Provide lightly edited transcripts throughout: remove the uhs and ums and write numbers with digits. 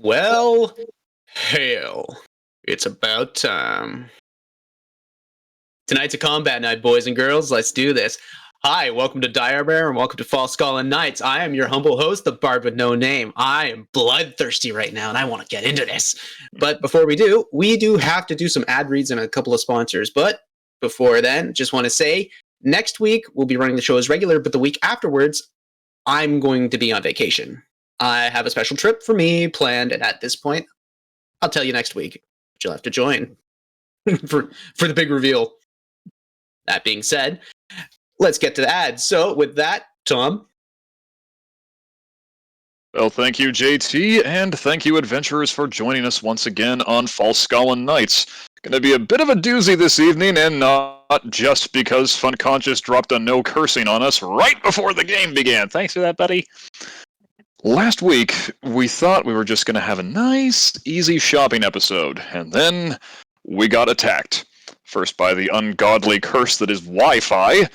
Well, hell, it's about time. Tonight's a combat night, boys and girls. Let's do this. Hi, welcome to Dire Bear and welcome to Falskallan Nights. I am your humble host, the Bard with No Name. I am bloodthirsty right now and I want to get into this. But before we do have to do some ad reads and a couple of sponsors. But before then, just want to say next week we'll be running the show as regular, but the week afterwards, I'm going to be on vacation. I have a special trip for me planned, and at this point, I'll tell you next week. But you'll have to join for the big reveal. That being said, let's get to the ads. So with that, Tom. Well, thank you, JT, and thank you, adventurers, for joining us once again on Falskallan Nights. Going to be a bit of a doozy this evening, and not just because Funconscious dropped a no cursing on us right before the game began. Thanks for that, buddy. Last week, we thought we were just going to have a nice, easy shopping episode, and then we got attacked. First by the ungodly curse that is Wi-Fi,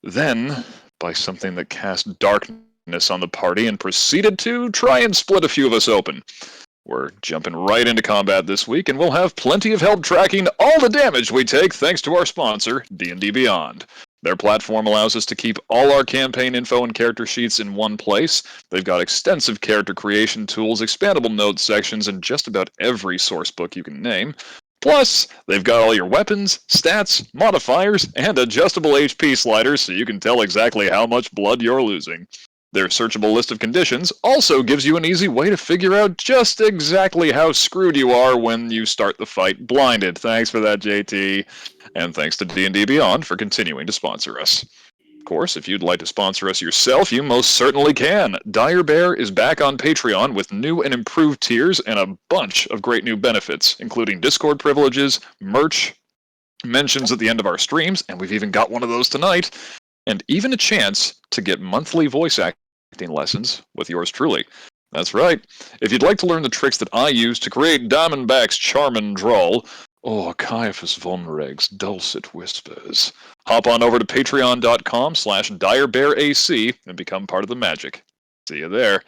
then by something that cast darkness on the party and proceeded to try and split a few of us open. We're jumping right into combat this week, and we'll have plenty of help tracking all the damage we take thanks to our sponsor, D&D Beyond. Their platform allows us to keep all our campaign info and character sheets in one place. They've got extensive character creation tools, expandable notes sections, and just about every source book you can name. Plus, they've got all your weapons, stats, modifiers, and adjustable HP sliders so you can tell exactly how much blood you're losing. Their searchable list of conditions also gives you an easy way to figure out just exactly how screwed you are when you start the fight blinded. Thanks for that, JT. And thanks to D&D Beyond for continuing to sponsor us. Of course, if you'd like to sponsor us yourself, you most certainly can. Dire Bear is back on Patreon with new and improved tiers and a bunch of great new benefits, including Discord privileges, merch, mentions at the end of our streams, and we've even got one of those tonight, and even a chance to get monthly voice acting lessons with yours truly. That's right. If you'd like to learn the tricks that I use to create Diamondback's charming drawl, or Caiaphas von Reg's dulcet whispers, hop on over to patreon.com/direbearac and become part of the magic. See you there.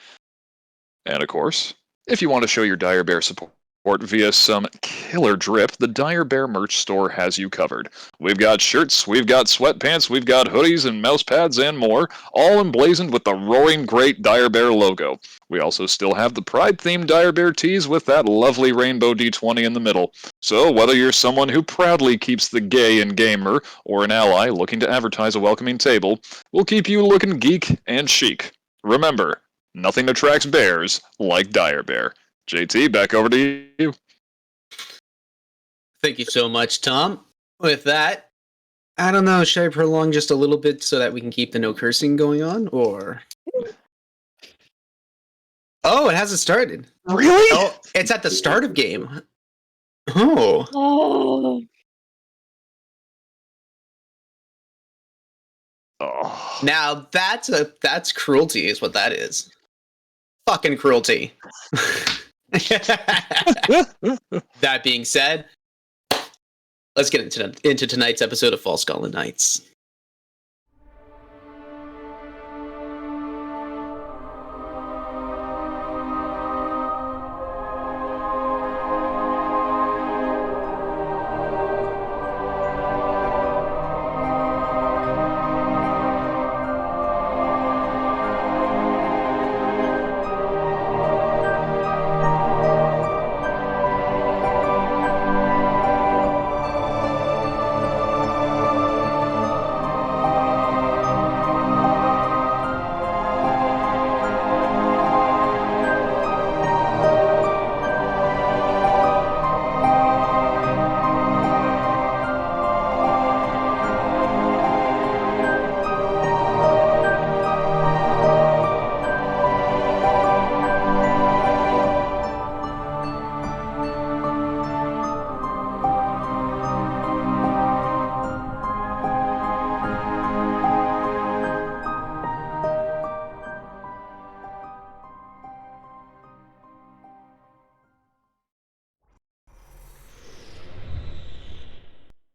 And of course, if you want to show your Dire Bear support via some killer drip, the Dire Bear merch store has you covered. We've got shirts, we've got sweatpants, we've got hoodies and mouse pads and more, all emblazoned with the roaring great Dire Bear logo. We also still have the Pride-themed Dire Bear tees with that lovely rainbow D20 in the middle. So whether you're someone who proudly keeps the gay and gamer, or an ally looking to advertise a welcoming table, we'll keep you looking geek and chic. Remember, nothing attracts bears like Dire Bear. JT, back over to you. Thank you so much, Tom. With that, I don't know, should I prolong just a little bit so that we can keep the no cursing going on, or... Oh, it hasn't started. Really? Oh, it's at the start of game. Oh. Now that's cruelty is what that is. Fucking cruelty. That being said, let's get into tonight's episode of Falskallan Nights.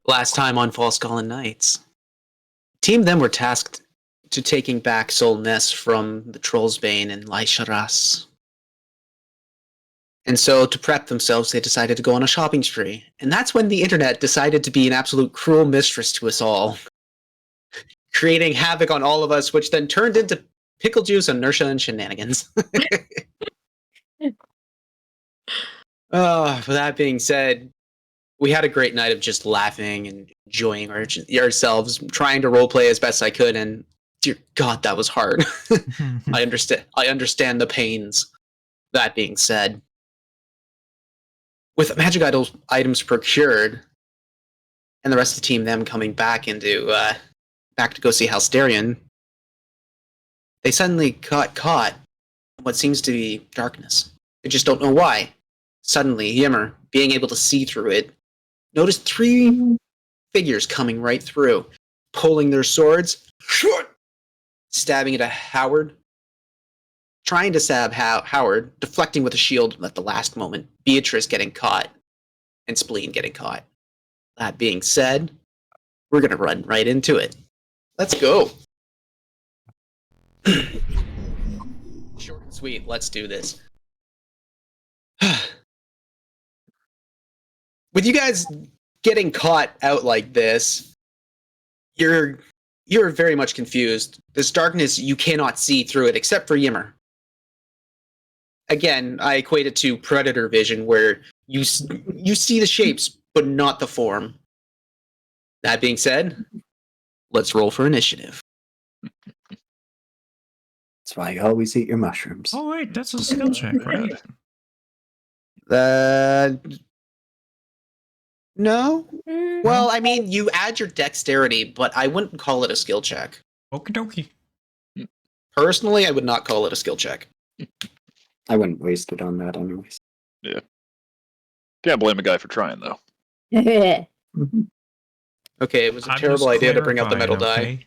Last time on Falskallan Nights, team then were tasked to taking back Soul Ness from the Trollsbane and Laisharas. And so, to prep themselves, they decided to go on a shopping spree. And that's when the internet decided to be an absolute cruel mistress to us all, creating havoc on all of us, which then turned into pickle juice, inertia, and shenanigans. With that being said, we had a great night of just laughing and enjoying ourselves, trying to roleplay as best I could, and dear God, that was hard. I understand the pains. That being said, with magic items procured, and the rest of the team them coming back back to go see Halsterion, they suddenly got caught in what seems to be darkness. They just don't know why. Suddenly, Yimmer, being able to see through it, noticed 3 figures coming right through, pulling their swords, stabbing it at Howard, trying to stab Howard, deflecting with a shield at the last moment, Beatrice getting caught, and Spleen getting caught. That being said, we're going to run right into it. Let's go. Short and sweet, let's do this. With you guys getting caught out like this, you're very much confused. This darkness, you cannot see through it, except for Yimmer. Again, I equate it to predator vision, where you see the shapes, but not the form. That being said, let's roll for initiative. That's why you always eat your mushrooms. Oh wait, that's a skill check, right? No? Well, I mean, you add your dexterity, but I wouldn't call it a skill check. Okie dokie. Personally, I would not call it a skill check. I wouldn't waste it on that anyways. Yeah. Can't blame a guy for trying, though. Okay, it was a terrible idea to bring out the metal die.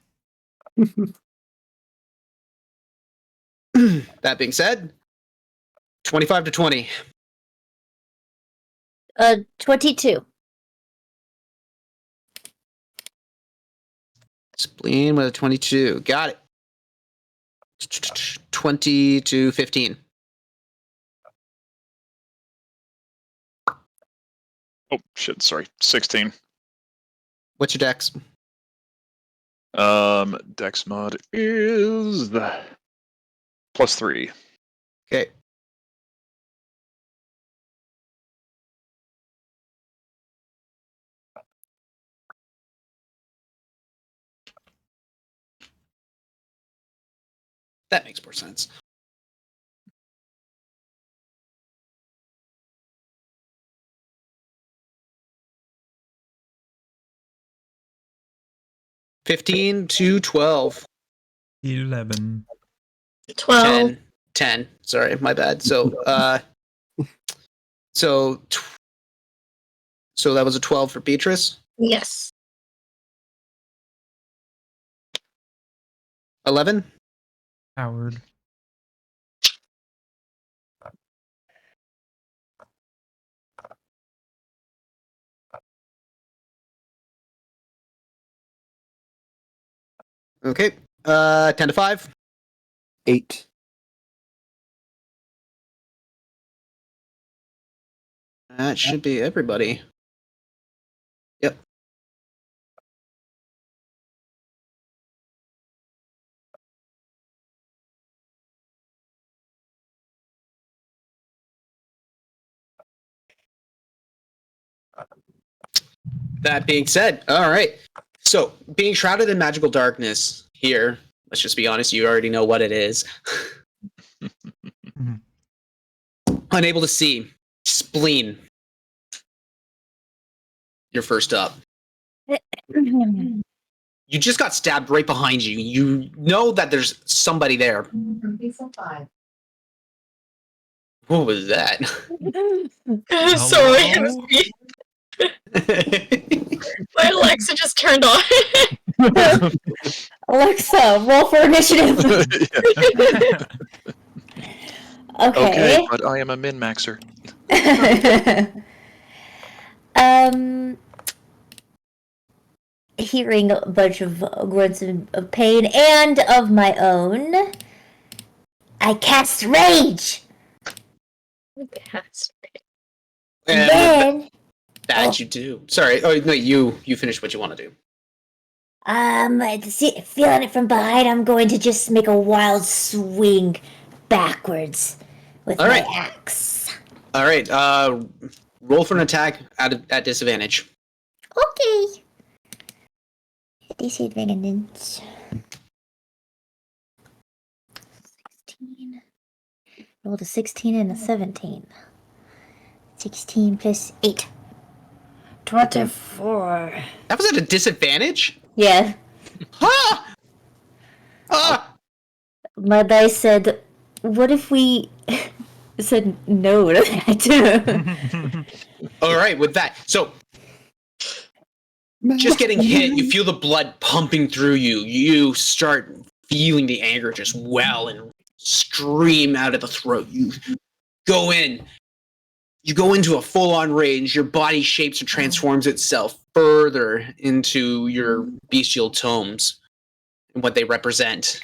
That being said, 25 to 20. 22. Spleen with a 22. Got it. 20 to 15. Oh, shit, sorry. 16. What's your dex? Dex mod is the +3. Okay. That makes more sense. $15 to $12. 11. 12. 10. Sorry, my bad. So that was a 12 for Beatrice. Yes. 11. Howard. Okay. 10 to 5. 8. That should be everybody. Yep. That being said, all right. So, being shrouded in magical darkness here, let's just be honest, you already know what it is. Unable to see. Spleen. You're first up. You just got stabbed right behind you. You know that there's somebody there. What was that? Sorry, it was me. My Alexa just turned on. Alexa, roll for initiative. Okay. but I am a min-maxer. Hearing a bunch of grunts of pain and of my own, I cast Rage! Yes. And Then, that you do. Sorry. Oh no, you finish what you want to do. feeling it from behind, I'm going to just make a wild swing backwards with All my right. axe. All right. Roll for an attack at disadvantage. Okay. Disadvantage. 16. Rolled a 16 and a 17. 16 plus 8. 24. That was at a disadvantage. Yeah. Ah! Ah! My dice said, what if we said no to that? All right. With that, so just getting hit, you feel the blood pumping through you. You start feeling the anger just well and scream out of the throat. You go in. You go into a full-on rage. Your body shapes and transforms itself further into your bestial tomes and what they represent.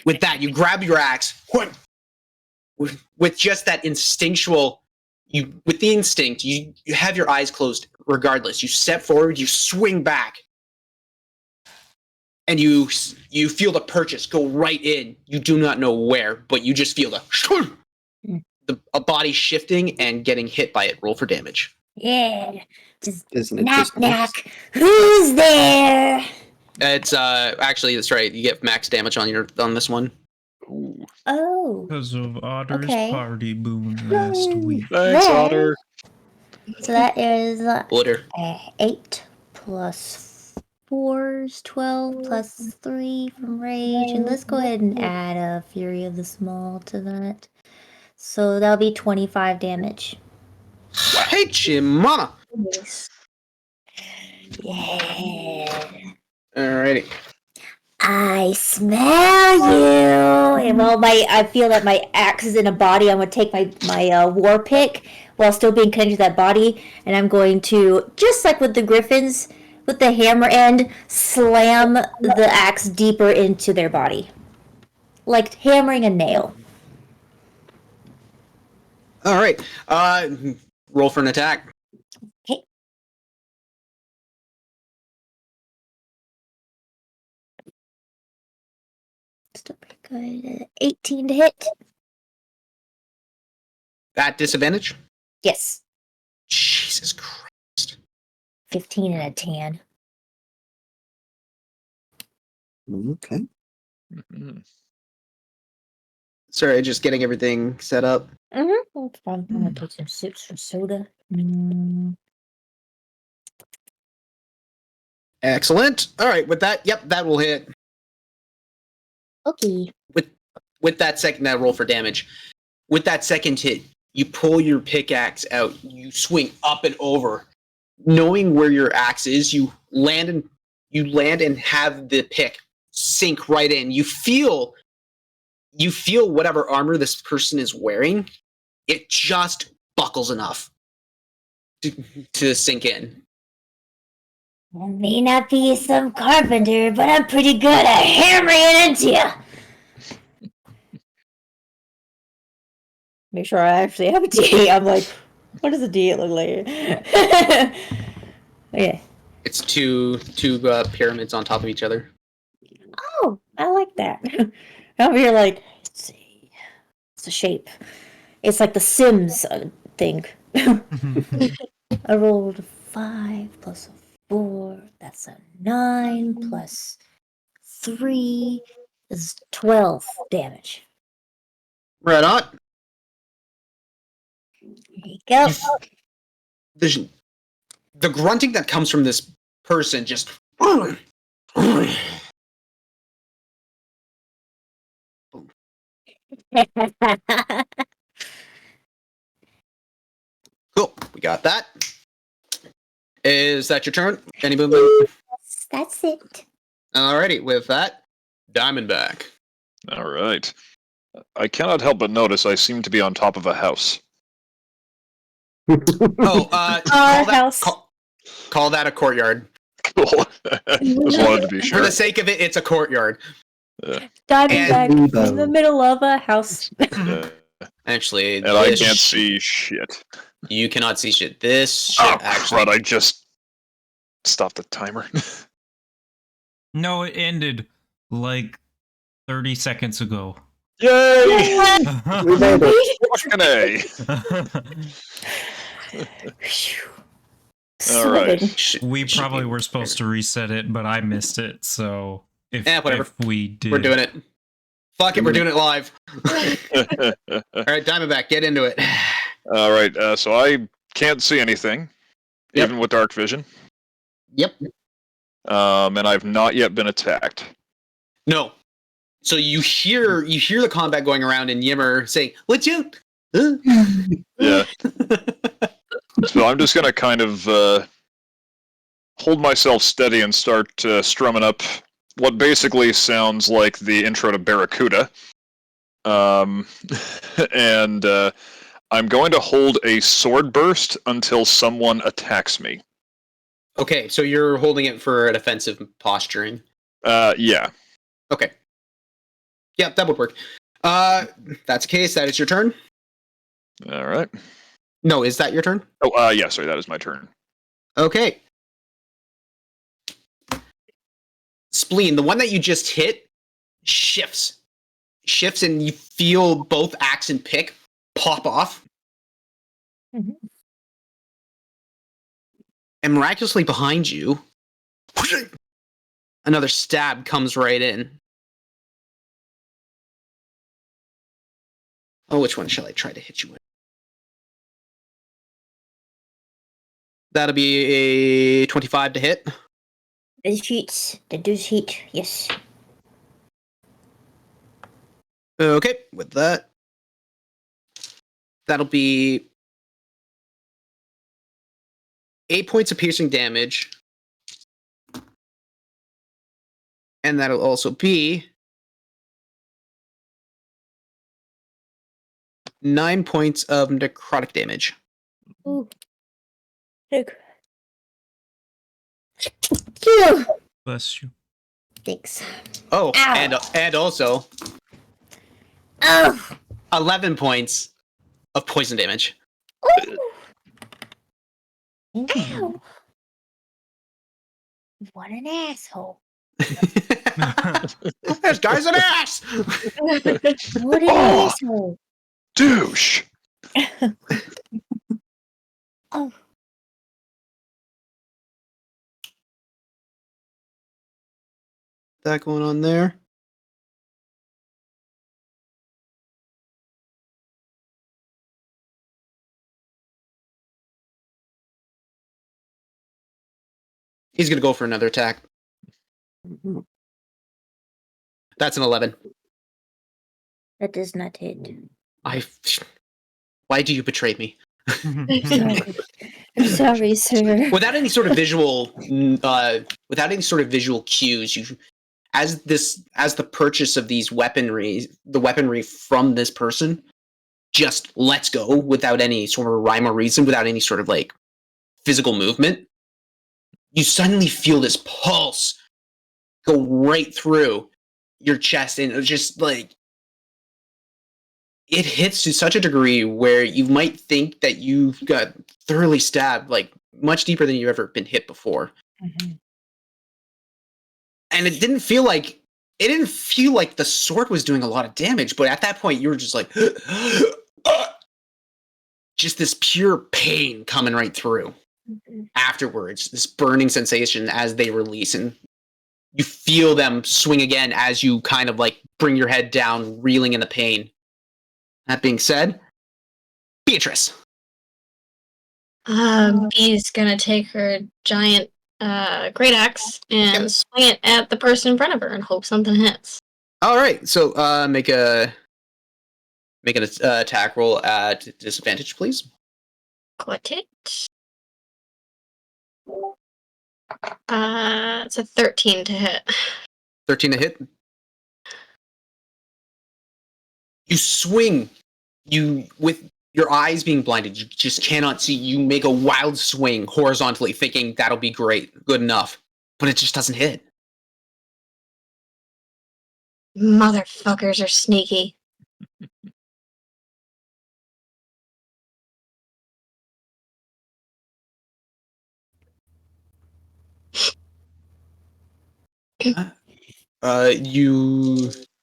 With that, you grab your axe. With just that instinctual, with the instinct, you have your eyes closed regardless. You step forward, you swing back, and you feel the purchase go right in. You do not know where, but you just feel a body shifting and getting hit by it. Roll for damage. Yeah. Just Isn't it knock, just knock. Who's there? It's actually that's right. You get max damage on this one. Ooh. Oh. Because of Otter's Okay. party boon last week. Thanks, There. Otter. So that is Order. 8 plus 4 is 12 plus 3 from rage. And let's go ahead and add a Fury of the Small to that. So that'll be 25 damage. Hey, Chimana. Nice. Yeah. Alrighty. I smell you. And while I feel that my axe is in a body, I'm going to take my war pick while still being connected to that body. And I'm going to, just like with the griffins, with the hammer end, slam the axe deeper into their body. Like hammering a nail. All right. Roll for an attack. Okay. Still pretty good. 18 to hit. At disadvantage. Yes. Jesus Christ. 15 and a 10. Okay. Mhm. Sorry, just getting everything set up. Mm-hmm. I'm gonna take some sips for soda. Excellent. All right. With that, yep, that will hit. Okay. With that second, that roll for damage. With that second hit, you pull your pickaxe out. You swing up and over, knowing where your axe is. You land and have the pick sink right in. You feel whatever armor this person is wearing. It just buckles enough to sink in. I may not be some carpenter, but I'm pretty good at hammering it into you. Make sure I actually have a D8. I'm like, what does a D8 look like? Okay. It's two pyramids on top of each other. Oh, I like that. Over here, like, let's see. It's a shape. It's like the Sims thing. I rolled 5 plus a 4. That's a 9 plus 3 is 12 damage. Right on. There you go. The grunting that comes from this person just. Cool. We got that. Is that your turn? Any movement? That's it. Alrighty. With that, Diamondback. All right. I cannot help but notice I seem to be on top of a house. Oh, Our house. Call that a courtyard. Cool. Just wanted to be For sure. the sake of it, it's a courtyard. Diamondback And- in the middle of a house. Yeah. Actually, And I this can't see shit. You cannot see shit. This shit Oh, actually. crud, I just stopped the timer. No, it ended like 30 seconds ago. Yay! We made it. Fucking A. All right. We should probably be were supposed to reset it, but I missed it. So if, whatever. if we did, We're doing it. Fuck it, we're doing it live. All right, Diamondback, get into it. All right, so I can't see anything, Yep. even with dark vision. Yep. And I've not yet been attacked. No. So you hear the combat going around and Yimmer saying, "Watch out!" Yeah. So I'm just gonna kind of hold myself steady and start strumming up what basically sounds like the intro to Barracuda. And I'm going to hold a sword burst until someone attacks me. Okay, so you're holding it for an offensive posturing. Yeah. Okay. Yep, that would work. That's the case. That is your turn. All right. No, is that your turn? Oh, yeah, sorry, that is my turn. Okay. Spleen, the one that you just hit, shifts, and you feel both axe and pick pop off. Mhm. And miraculously behind you, another stab comes right in. Oh, which one shall I try to hit you with? That'll be a 25 to hit. That hits. That does hit. Yes. Okay, with that, that'll be 8 points of piercing damage. And that'll also be 9 points of necrotic damage. Ooh. Look. Phew. bless you. Thanks. Oh, Ow. and also Oh. 11 points of poison damage. Ooh. Ow. What an asshole. This guy's an ass! What an Oh. asshole. Douche! Oh. That going on there. He's gonna go for another attack. That's an 11. That does not hit. Why do you betray me? I'm sorry. I'm sorry, sir. Without any sort of visual, cues, as the purchase of these weaponry from this person, just lets go without any sort of rhyme or reason, without any sort of like physical movement. You suddenly feel this pulse go right through your chest, and it's just like it hits to such a degree where you might think that you've got thoroughly stabbed, like much deeper than you've ever been hit before. Mm-hmm. And it didn't feel like the sword was doing a lot of damage, but at that point you were just like just this pure pain coming right through. Mm-hmm. Afterwards, this burning sensation as they release, and you feel them swing again as you kind of like bring your head down, reeling in the pain. That being said, Beatrice. Bee's gonna take her giant great axe and swing it at the person in front of her and hope something hits. All right, so make an attack roll at disadvantage, please. Got it. It's a 13 to hit. 13 to hit. You swing. You, with your eyes being blinded, you just cannot see. You make a wild swing horizontally, thinking that'll be great, good enough, but it just doesn't hit. Motherfuckers are sneaky. You.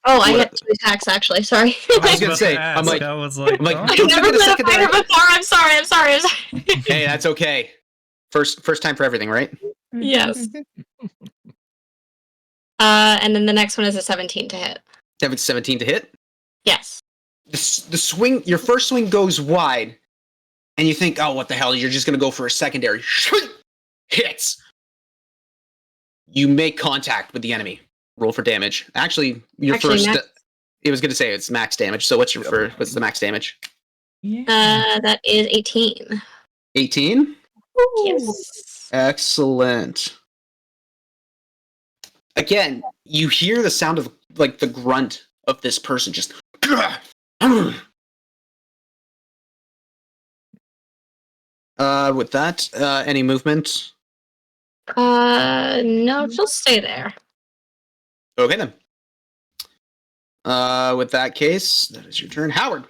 Oh, I What- get 2 attacks actually. Sorry. I was gonna say, I'm like, I was like, I'm like, oh. I've don't you never get a played a second fighter die? before. I'm sorry. Hey, that's okay. First time for everything, right? Yes. And then the next one is a 17 to hit. 17 to hit. Yes. The swing, your first swing goes wide, and you think, oh, what the hell? You're just gonna go for a secondary. Hits. You make contact with the enemy. Roll for damage. Actually, first. Max- It was gonna say it's max damage. So what's the max damage? That is 18. 18. Yes. Excellent. Again, you hear the sound of like the grunt of this person just. With that, any movement? No, she'll stay there. Okay then. With that case, that is your turn, Howard.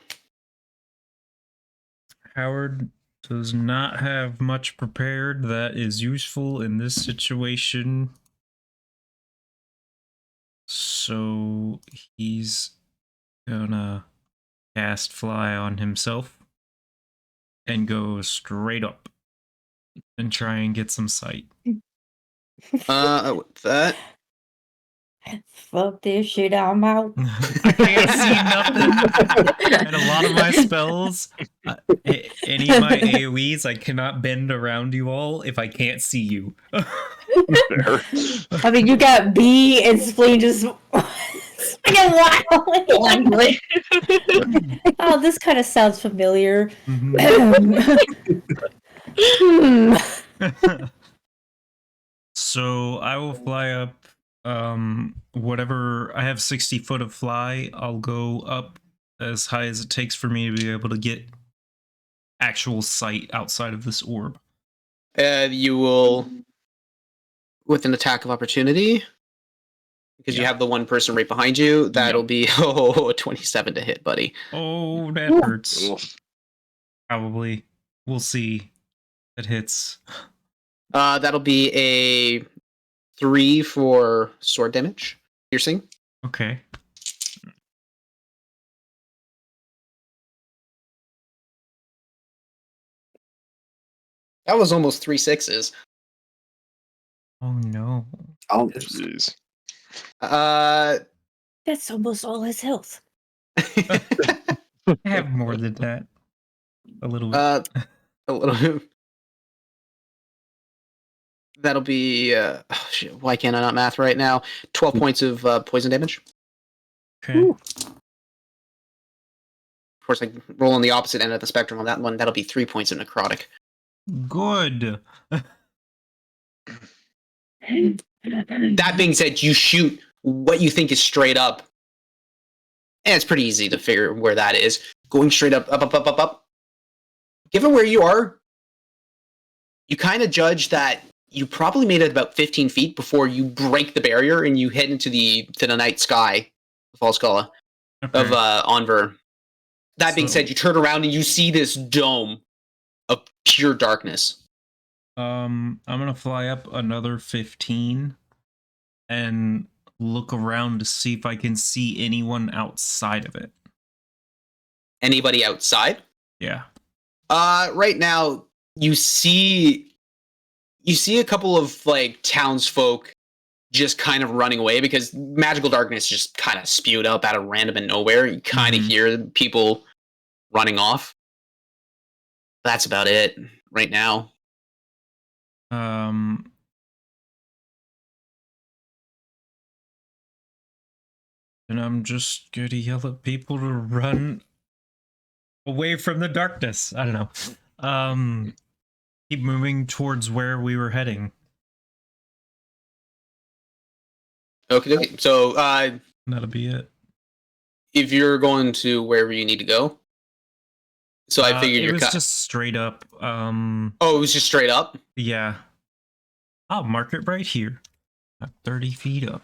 Howard does not have much prepared that is useful in this situation. So he's gonna cast Fly on himself and go straight up and try and get some sight. With that, Fuck this shit, I'm out. I can't see nothing. And a lot of my spells, any of my AoEs, I cannot bend around you all if I can't see you. Fair. I mean, you got B and Spleen just fucking wild. Oh, this kind of sounds familiar. So I will fly up. Whatever I have 60 foot of fly, I'll go up as high as it takes for me to be able to get actual sight outside of this orb. you will, with an attack of opportunity, because you Yeah. have the one person right behind you. That'll be 27 to hit, buddy. Oh, that hurts. Oof. Probably. We'll see. It hits. That'll be a 3 for sword damage, piercing. Okay. That was almost 3 6s. Oh no. Oh, Jeez. That's almost all his health. I have more than that. A little bit. A little. That'll be. Oh, shit, why can't I not math right now? 12 points of poison damage. Okay. Ooh. Of course, I roll on the opposite end of the spectrum on that one. That'll be 3 points of necrotic. Good. That being said, you shoot what you think is straight up. And it's pretty easy to figure where that is. Going straight up, up, up, up, up, up. Given where you are, you kind of judge that you probably made it about 15 feet before you break the barrier and you head into the night sky of Falskallan, Okay. of Onver. That being So- said, you turn around and you see this dome of pure darkness. I'm gonna fly up another 15 and look around to see if I can see anyone outside of it. Anybody outside? Yeah. Right now you see a couple of like townsfolk just kind of running away because magical darkness just kind of spewed up out of random and nowhere. You kind of Mhm. hear people running off. That's about it right now. And I'm just gonna yell at people to run away from the darkness. I don't know. Keep moving towards where we were heading. Okay. So, That'll be it. if you're going to wherever you need to go, so I figured it you're was just straight up. Oh, it was just straight up. Yeah. I'll mark it right here. At 30 feet up.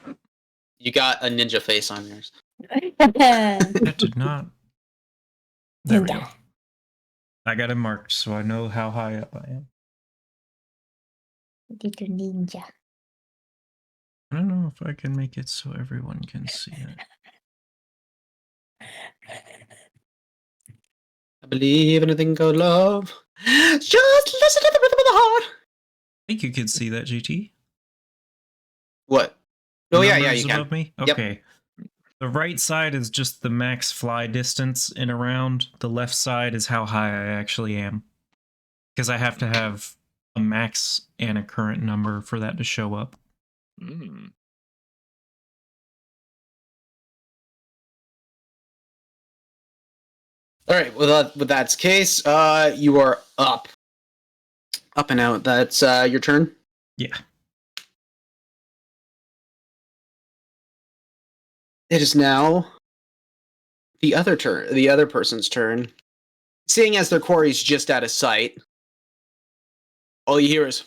You got a ninja face on yours. That did not. There we go. Ninja. I got it marked so I know how high up I am. Little ninja. I don't know if I can make it so everyone can see it. I believe in a thing called love. Just listen to the rhythm of the heart. I think you could see that, GT. What? Oh, yeah, Numbers you can. above me? Yep. Okay. The right side is just the max fly distance in a round. The left side is how high I actually am. Because I have to have a max and a current number for that to show up. Mm. All right, well, with that's case, you are up. Up and out. That's your turn? Yeah. It is now the other person's turn. Seeing as their quarry's just out of sight, all you hear is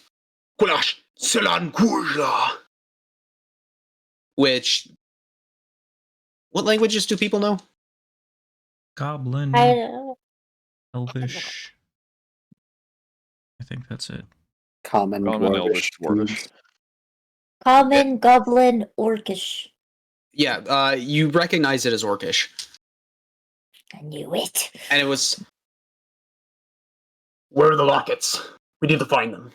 Kulash Selan Kurla. Which, what languages do people know? Goblin, I Elvish. I think that's it. Common, Common, Elvish, dwarvish. Dwarvish. Common, goblin, orcish. Yeah, you recognize it as Orcish. I knew it. And it was, where are the lockets? We need to find them.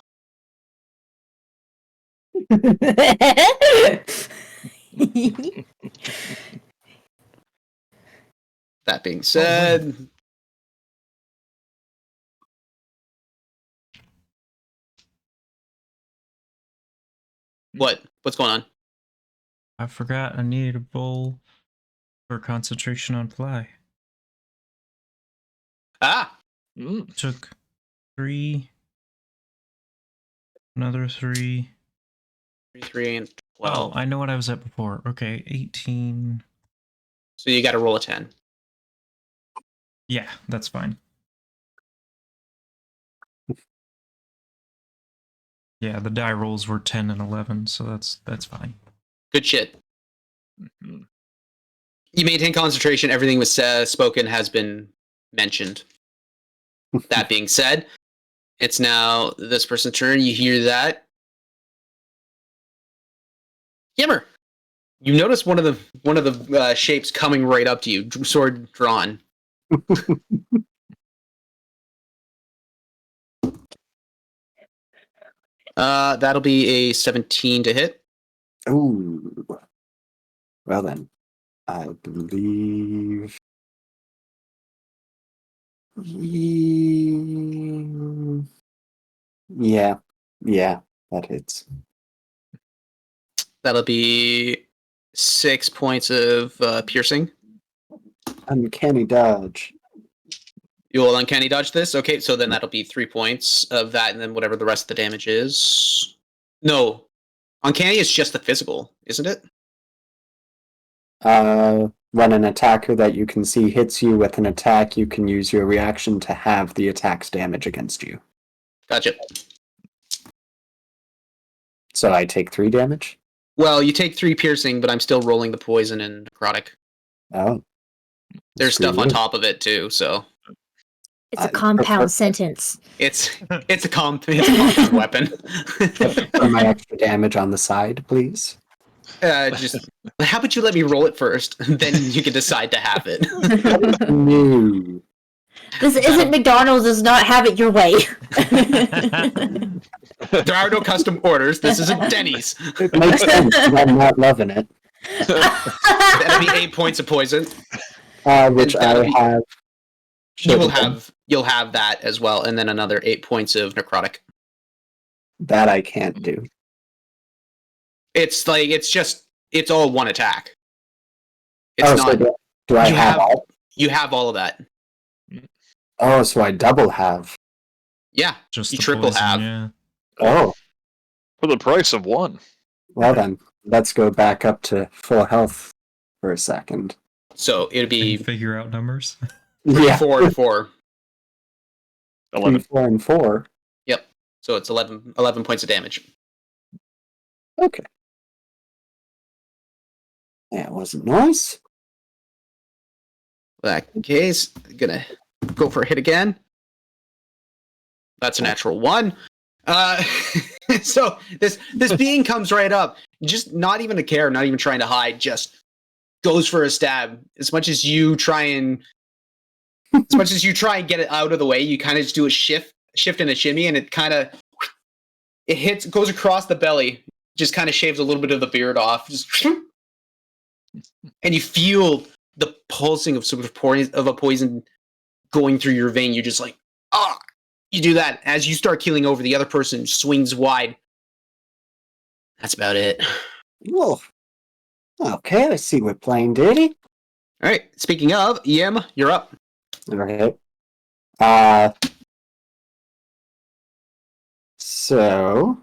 That being said, what's going on? I forgot I needed a bowl for concentration on fly. Ah, Mm. Took 3. Another 3. 3 and Oh, 12. I know what I was at before. Okay, 18. So you got to roll a 10. Yeah, that's fine. Yeah, the die rolls were 10 and 11, so that's fine. Good shit. Mhm. You maintain concentration. Everything was spoken has been mentioned. That being said, it's now this person's turn. You hear that. Yimmer, you notice one of the shapes coming right up to you, sword drawn. That'll be a 17 to hit. Ooh. Well then, I believe. Yeah, that hits. That'll be 6 points of piercing. Uncanny dodge. You will uncanny dodge this? Okay, so then that'll be 3 points of that, and then whatever the rest of the damage is. No. Uncanny is just the physical, isn't it? When an attacker that you can see hits you with an attack, you can use your reaction to have the attack's damage against you. Gotcha. So I take 3 damage? Well, you take 3 piercing, but I'm still rolling the poison and necrotic. Oh. There's Screw stuff on you. top of it too, so It's a I compound prefer- sentence. it's a compound weapon. For my extra damage on the side, please. Just how about you let me roll it first, then you can decide to have it. No. This isn't McDonald's. Does not have it your way. There are no custom orders. This isn't Denny's. It makes sense, but I'm not loving it. That'll be 8 points of poison. Which That'll I be- have. You'll have that as well, and then another 8 points of necrotic. That I can't do. It's all one attack. It's So not. do I you have have- all? You have all of that. Oh, so I double have. Yeah, Just you the triple poison, have. yeah. Oh, For the price of 1. well then, let's go back up to full health for a second. So it'd Can you be figure out numbers? Yeah, 4 and 4. 11. 4 and 4. So it's 11 points of damage. Okay. That wasn't nice. In that case, gonna go for a hit again. That's a natural 1. So this being comes right up. just not even a care, not even trying to hide, just goes for a stab. As much as you try and get it out of the way, you kind of just do a shift and a shimmy, and it goes across the belly, just kind of shaves a little bit of the beard off, and you feel the pulsing of a poison going through your vein. You're just like, ah! You do that. As you start keeling over, the other person swings wide. That's about it. Whoa. Okay, I see we're playing dirty. All right. Speaking of, Yem, you're up. Okay. So,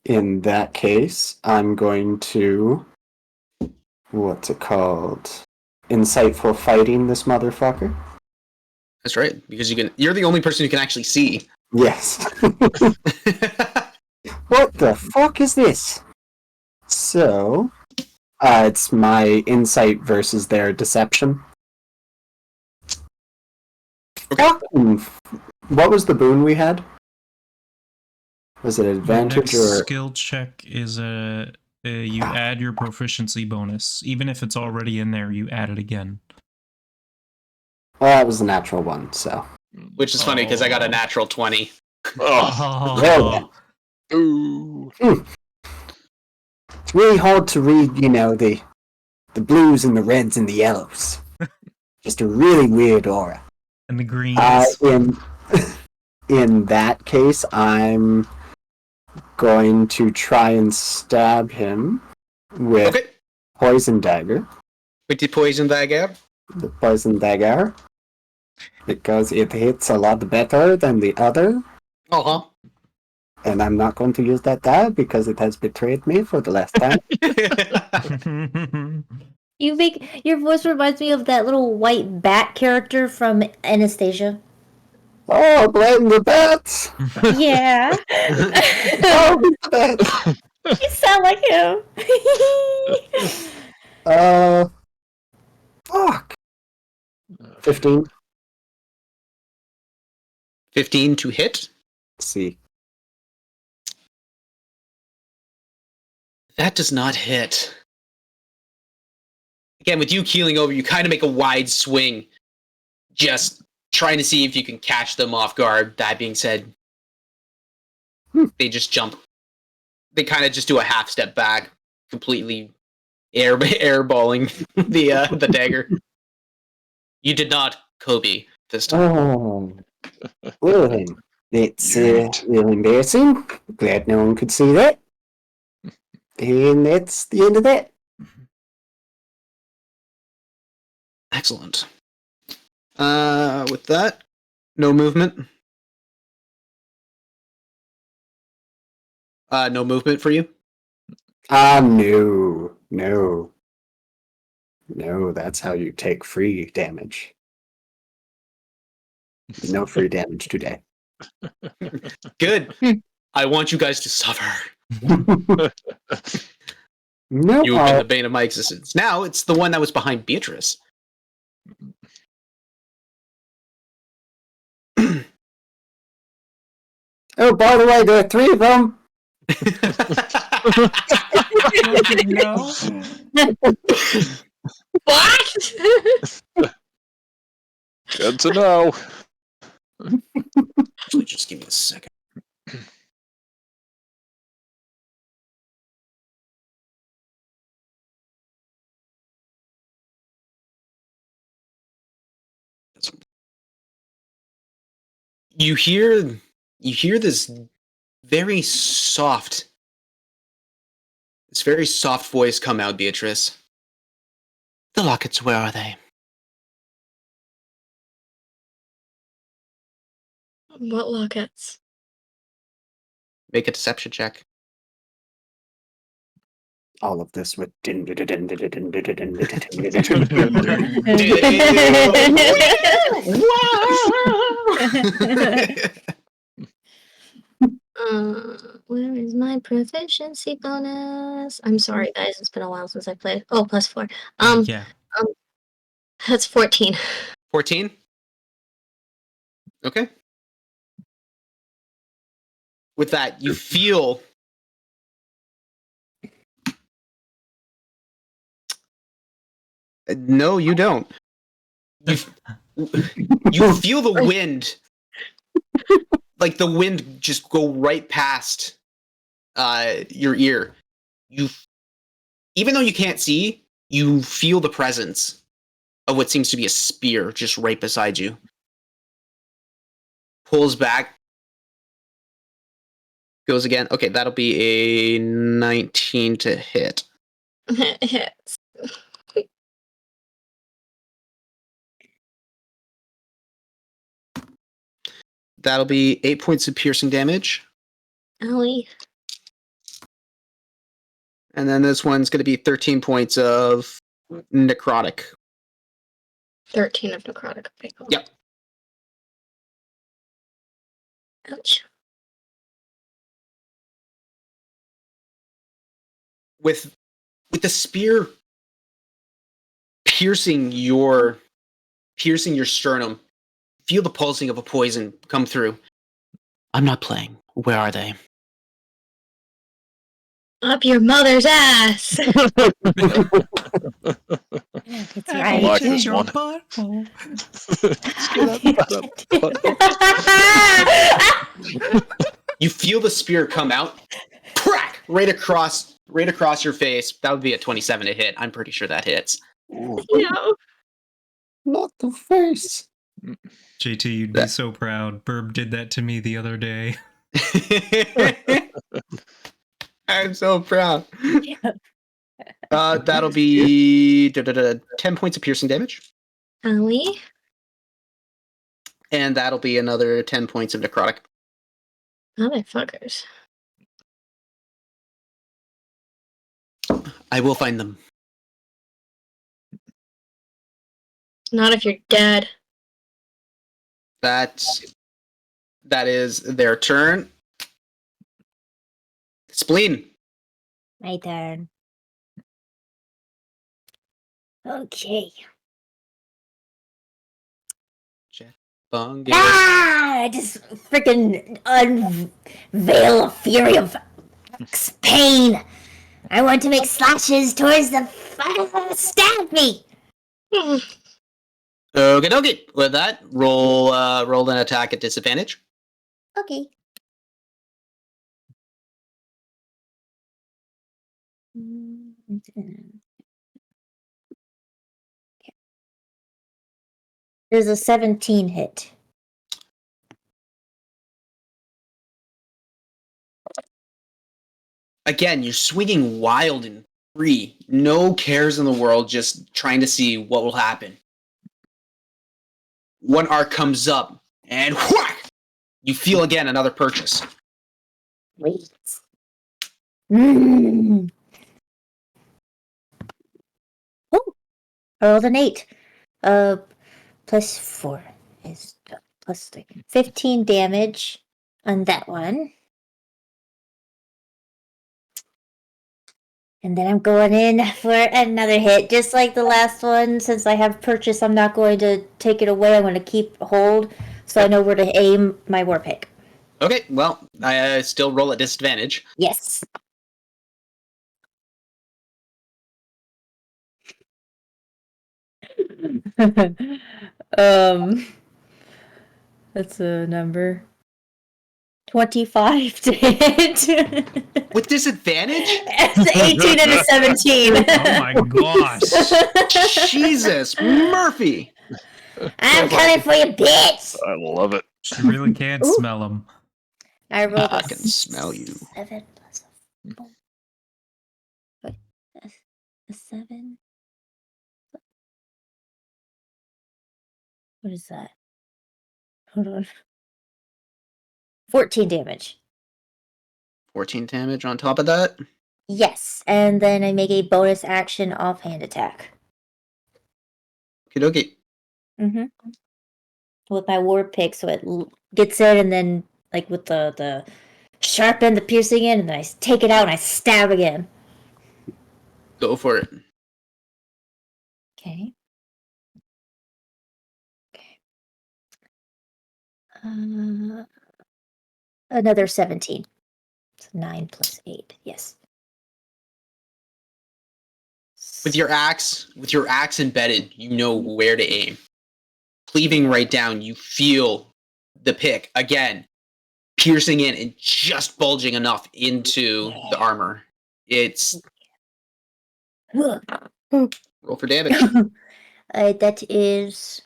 in that case, I'm going to... What's it called? Insightful fighting this motherfucker? That's right, because you're the only person who can actually see. Yes. What the fuck is this? So, it's my insight versus their deception. Okay. Fucking what was the boon we had? Was it advantage Next or... skill check is you add your proficiency bonus. Even if it's already in there, you add it again. Well, that was the natural one, so... Which is funny, because I got a natural 20. Oh. Well then. Ooh. It's really hard to read, the blues and the reds and the yellows. Just a really weird aura. And the greens. In that case, I'm going to try and stab him with poison dagger. With the poison dagger? The poison dagger. Because it hits a lot better than the other. Uh-huh. And I'm not going to use that die because it has betrayed me for the last time. Your voice reminds me of that little white bat character from Anastasia. Oh, blame the bats! Yeah. Oh, the bats! You sound like him. Fuck. 15. 15 to hit? Let's see. That does not hit. Again, with you keeling over, you kind of make a wide swing, just trying to see if you can catch them off guard. That being said, they just jump. They kind of just do a half step back, completely airballing the dagger. You did not, Kobe, this time. Oh. Well then, it's really embarrassing. Glad no one could see that. And that's the end of that. Excellent. With that, no movement. No movement for you? No. No, that's how you take free damage. No free damage today. Good. I want you guys to suffer. No. You've been the bane of my existence. Now it's the one that was behind Beatrice. Oh, by the way, there are 3 of them. No. What? Good to know. Actually, just give me a second. You hear this very soft voice come out, Beatrice. The lockets, where are they? What lockets? Make a deception check. All of this with Where is my proficiency bonus? I'm sorry, guys. It's been a while since I played. Oh, +4. Yeah. That's 14. 14? Okay. With that, you feel No, you don't. You you feel the wind, like the wind just go right past your ear. You, even though you can't see, you feel the presence of what seems to be a spear just right beside you. Pulls back, goes again. Okay, that'll be a 19 to hit. Hits. That'll be 8 points of piercing damage. Owie. And then this one's going to be 13 points of necrotic. 13 of necrotic. Okay, cool. Yep. Ouch. With the spear piercing your sternum, feel the pulsing of a poison come through. I'm not playing. Where are they? Up your mother's ass! It's I right. like this Your one. butthole. You feel the spear come out, crack right across your face. That would be a 27 to hit. I'm pretty sure that hits. No. Not the face. JT, you'd be so proud. Burb did that to me the other day. I'm so proud. That'll be 10 points of piercing damage, Owie. and that'll be another 10 points of necrotic. Motherfuckers. I will find them. Not if you're dead. That is their turn. Spleen. My turn. Okay. Bung. I just freaking unveil a fury of pain. I want to make slashes towards the stab me. Okie dokie. With that, roll an attack at disadvantage. Okay. There's a 17 hit. Again, you're swinging wild and free. No cares in the world, just trying to see what will happen. One arc comes up, and whack! You feel again another purchase. Wait. Mm. Oh, I rolled an 8. Plus 4 is plus 3. 15 damage on that one. And then I'm going in for another hit, just like the last one. Since I have purchase, I'm not going to take it away. I'm going to keep hold, so I know where to aim my war pick. Okay, well, I still roll at disadvantage. Yes. That's a number. 25 to hit. With disadvantage? It's 18 and a 17. Oh my gosh. Jesus, Murphy! I'm coming for you, bitch. I love it. She really can't Ooh. smell them. I rolled I a can smell you. 7 plus a 4. Wait, a 7. What is that? Hold on. 14 damage. 14 damage on top of that. Yes, and then I make a bonus action offhand attack. Okie dokie. Mm-hmm. With my war pick, so it gets in, and then like with the sharp end, the piercing end, and then I take it out and I stab again. Go for it. Okay. Another 17. So 9 plus 8. Yes. with your axe embedded, you know where to aim. Cleaving right down, you feel the pick again, piercing in and just bulging enough into the armor. It's roll for damage. That is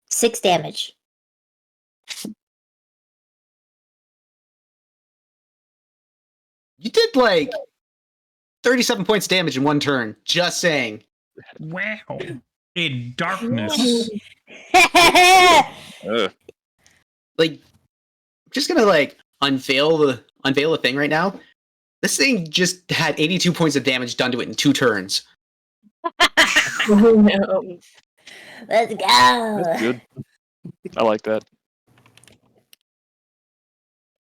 6 damage. You did like 37 points damage in one turn. Just saying. Wow. In darkness. Like, I'm just gonna like unveil the thing right now. This thing just had 82 points of damage done to it in 2 turns. Oh no. Let's go. That's good. I like that.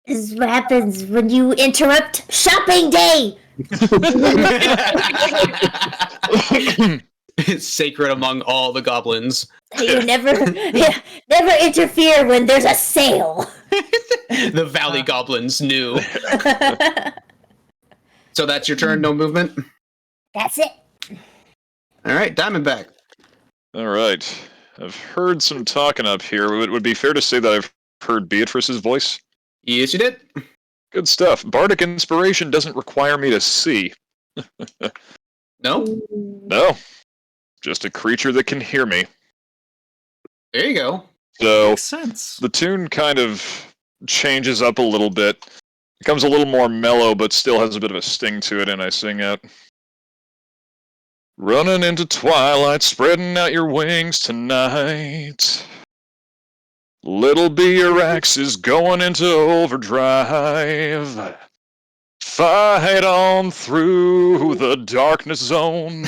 This is what happens when you interrupt shopping day. It's sacred among all the goblins. You never interfere when there's a sale. The valley goblins knew. So that's your turn, no movement? That's it. Alright, Diamondback. All right. I've heard some talking up here. It would be fair to say that I've heard Beatrice's voice. Yes, you did. Good stuff. Bardic inspiration doesn't require me to see. No? No. Just a creature that can hear me. There you go. So Makes sense. the tune kind of changes up a little bit. Becomes a little more mellow, but still has a bit of a sting to it, and I sing out. Running into twilight, spreading out your wings tonight. Little B, your axe is going into overdrive. Fight on through the darkness zone.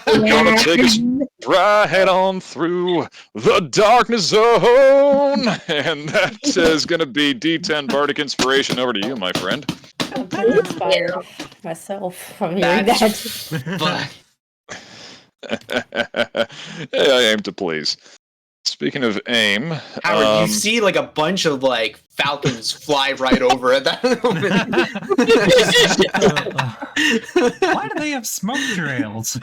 We're gonna take us right on through the darkness zone. And that is gonna be D10 Bardic Inspiration. Over to you, my friend. I'm pretty inspired myself from hearing that. But I aim to please. Speaking of aim, Howard, you see like a bunch of like falcons fly right over at that moment. Why do they have smoke trails?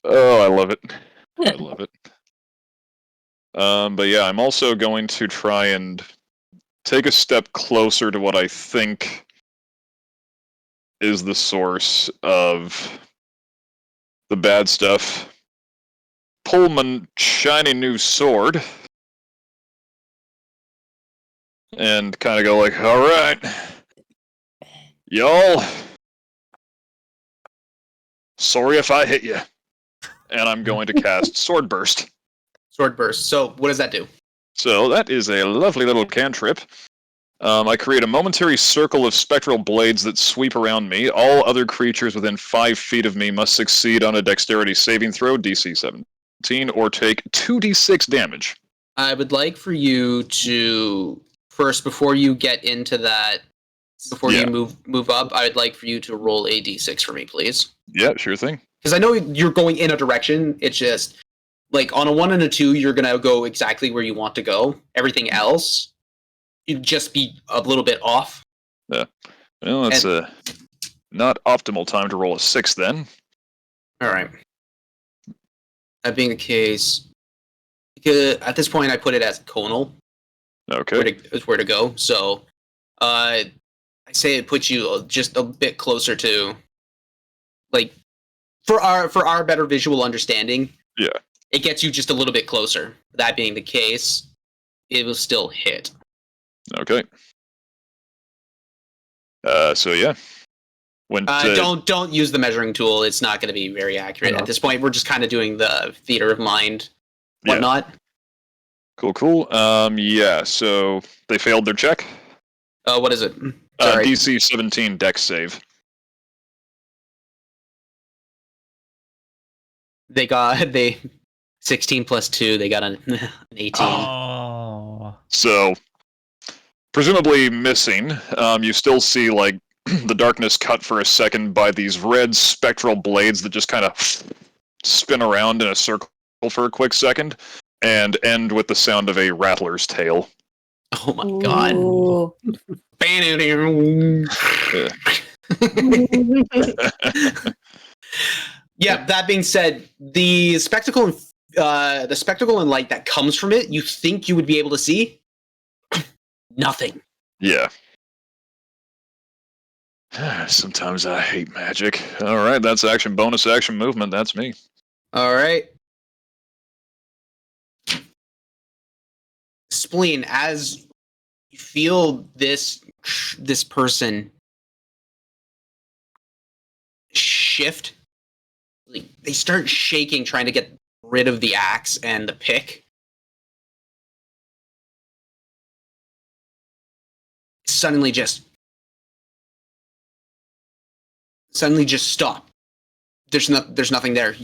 oh, I love it. I love it. But yeah, I'm also going to try and take a step closer to what I think is the source of the bad stuff. Pull my shiny new sword. And kind of go like, alright. Y'all. Sorry if I hit you. And I'm going to cast Sword Burst. Sword burst. So what does that do? So that is a lovely little cantrip. I create a momentary circle of spectral blades that sweep around me. All other creatures within 5 feet of me must succeed on a dexterity saving throw, DC 17, or take 2d6 damage. I would like for you to first, before you get into that, before you move up, I would like for you to roll a d6 for me, please. Yeah, sure thing. Because I know you're going in a direction. It's just like on a 1 and a 2, you're gonna go exactly where you want to go. Everything else, you'd just be a little bit off. Yeah. Well, that's not optimal time to roll a 6 then. All right. That being the case, because at this point I put it as conal. Okay. Where to go. So, I say it puts you just a bit closer to, like, for our better visual understanding. Yeah. It gets you just a little bit closer. That being the case, it will still hit. Okay. So yeah. When don't use the measuring tool. It's not going to be very accurate at this point. We're just kind of doing the theater of mind, whatnot. Yeah. Cool. Yeah. So they failed their check. What is it? Sorry. DC 17 Dex save. They 16 plus 2. They got an 18. Oh. So presumably missing. You still see like the darkness cut for a second by these red spectral blades that just kind of spin around in a circle for a quick second and end with the sound of a rattler's tail. Oh my god. Ooh. Yeah, that being said, the spectacle and light that comes from it, you think you would be able to see? Nothing. Yeah. Sometimes I hate magic. All right, that's action, bonus action, movement. That's me. All right. Spleen, as you feel this person shift, like, they start shaking, trying to get rid of the axe and the pick. Suddenly just stop. There's nothing there.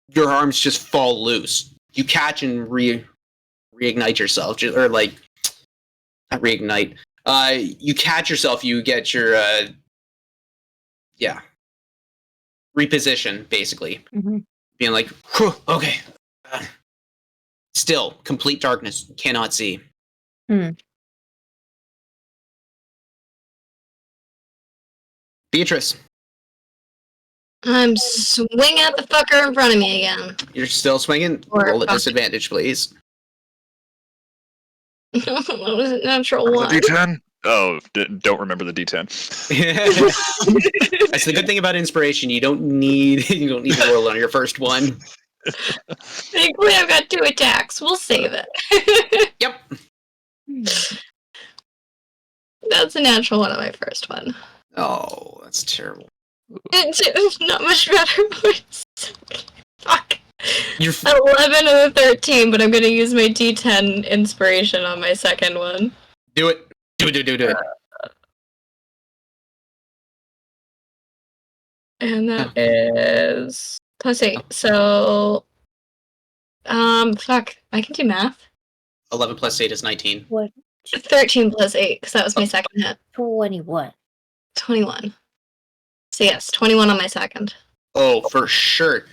Your arms just fall loose. You catch and reignite yourself, or like not reignite. You catch yourself. You get your reposition, basically, being like, okay. Still, complete darkness. Cannot see. Beatrice, I'm swinging at the fucker in front of me again. you're still swinging. Or Roll at fuck. disadvantage, please. That was a natural The one. D10? Oh, don't remember the D10. That's the good thing about inspiration. You don't need to roll on your first one. Thankfully, I've got 2 attacks. We'll save it. Yep. That's a natural one on my first one. Oh, that's terrible. It's not much better, but fuck. You're 11 of the 13, but I'm gonna use my D10 inspiration on my second one. do it. Do it. And that is +8. So, fuck. I can do math. 11 plus 8 is 19. 13 plus 8, because that was my second hit. 21. 21. So yes, 21 on my second. Oh, for sure.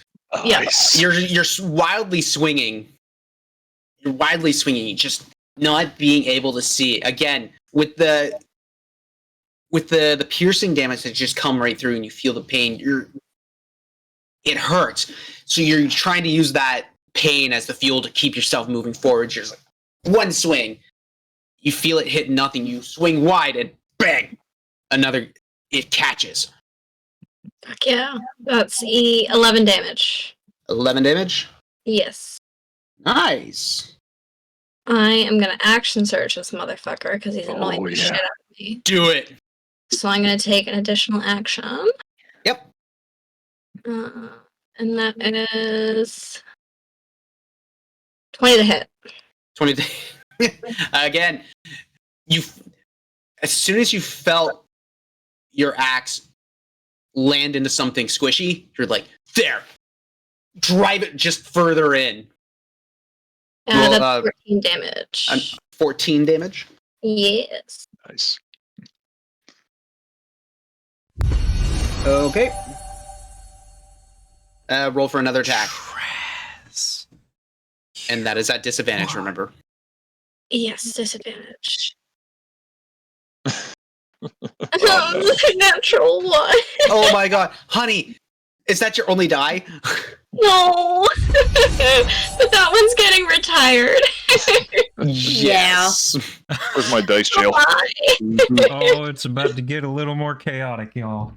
Yeah. Nice. You're wildly swinging. You're wildly swinging, just not being able to see. Again, with the piercing damage that just come right through, and you feel the pain. It hurts. So you're trying to use that pain as the fuel to keep yourself moving forward. You're just like, one swing, you feel it hit nothing. You swing wide, and bang, another. It catches. Fuck yeah. That's 11 damage. 11 damage. Yes. Nice. I am gonna action search this motherfucker because he's annoying the shit out of me. Do it. So I'm gonna take an additional action. Yep. And that is 20 to hit. 20. Again, as soon as you felt your axe land into something squishy, you're like, there. Drive it just further in. Roll, That's 14 damage. 14 damage. Yes. Nice. Okay. Roll for another attack. And that is at disadvantage, remember. Yes, disadvantage. Natural one. Oh my god. Honey, is that your only die? No. But that one's getting retired. Yes. Where's my dice jail? Why? Oh, it's about to get a little more chaotic, y'all.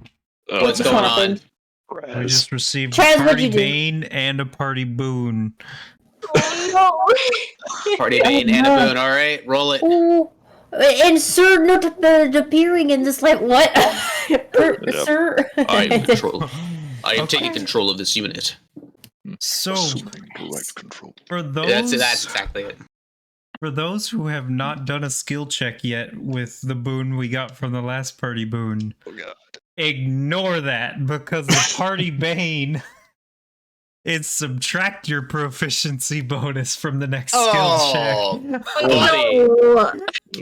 What's going on? We just received Chaz, a what'd party you do? bane and a party boon. Oh Party Bane and a boon. All right, roll it. Oh, and sir not appearing in this light. What? Sir? I am control. I am Okay. taking control of this unit. So, Assuming direct control. for those That's exactly it. for those who have not done a skill check yet with the boon we got from the last party boon, Oh god. ignore that because the party bane is subtract your proficiency bonus from the next skill Oh, check. buddy.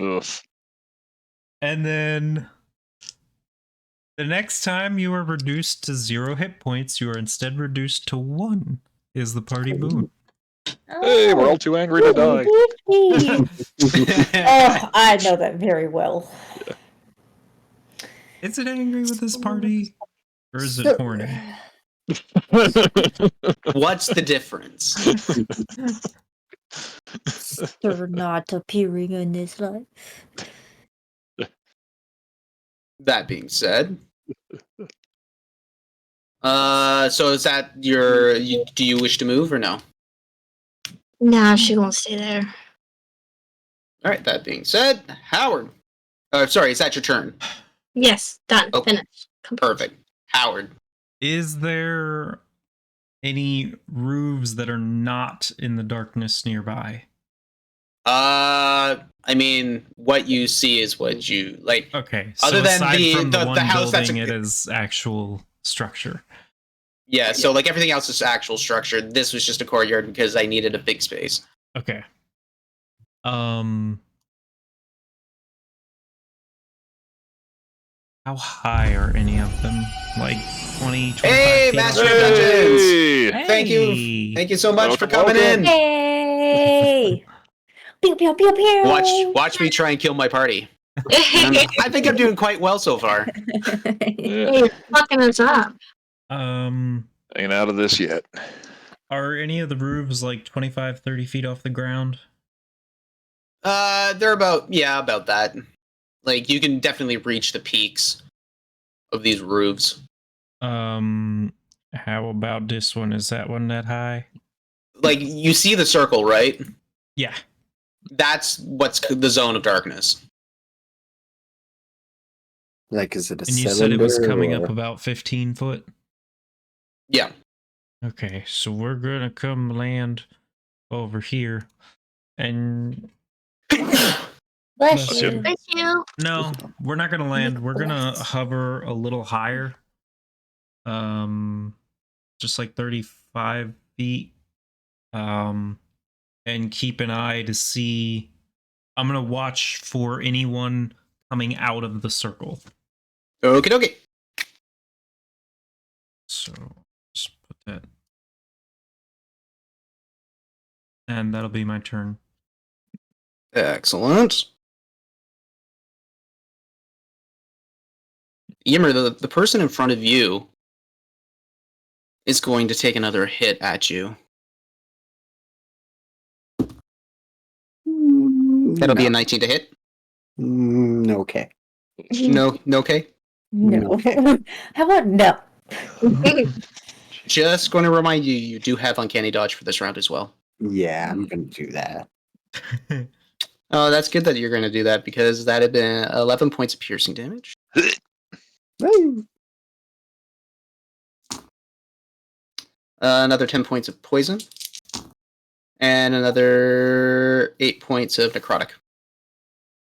no. Ugh. And then the next time you are reduced to 0 hit points, you are instead reduced to 1 is the party boon. Hey, we're all too angry to die. Oh, I know that very well. Is it angry with this party? Or is So- it horny? What's the difference? They're not appearing in this life. That being said, so is that your? Do you wish to move or no? Nah, she won't stay there. All right. That being said, Howard. Sorry, is that your turn? Yes, done. Oh. Finished. Perfect. Howard. Is there any roofs that are not in the darkness nearby? I mean, what you see is what you like. Okay, Other so than aside the- from the one house that's building, a- it is actual structure. Yeah. So like everything else is actual structure. This was just a courtyard because I needed a big space. Okay. How high are any of them? Like 20, 25 Hey, feet Master up? of Dungeons! Hey! Thank you. Hey! Thank you so much for Welcome, coming welcome. in. Hey! Pew pew pew pew. Watch me try and kill my party. I think I'm doing quite well so far. Yeah, Hey, fucking us up. ain't out of this yet. Are any of the roofs like 25, 30 feet off the ground? They're about that. Like you can definitely reach the peaks of these roofs. How about this one? Is that one that high? Like you see the circle, right? Yeah. That's what's the zone of darkness. Like, is it a And you cylinder? said it was coming or- up about 15 foot? Yeah. Okay, so we're gonna come land over here. And Bless Bless you. you. Thank you. no, we're not gonna land. We're gonna hover a little higher. Just like 35 feet. And keep an eye to see. I'm gonna watch for anyone coming out of the circle. Okay. So just put that. And that'll be my turn. Excellent. Yimmer, the person in front of you is going to take another hit at you. That'll be a 19 to hit. Okay. No, okay. No. How about no? Just going to remind you, you do have uncanny dodge for this round as well. Yeah, I'm gonna do that. Oh, that's good that you're going to do that because that had been 11 points of piercing damage. Woo! Another 10 points of poison. And another 8 points of necrotic.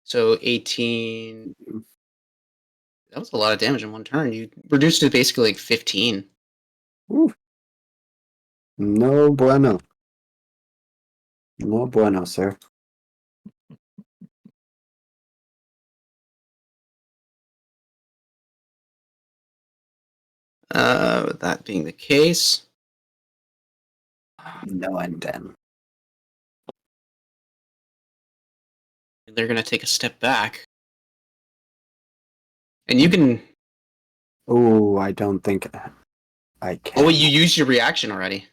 So 18. That was a lot of damage in one turn. You reduced it to basically like 15. Woo. No bueno. No bueno, sir. With that being the case, No and then. they're going to take a step back. And you can. Oh, I don't think I can. Oh, you used your reaction already.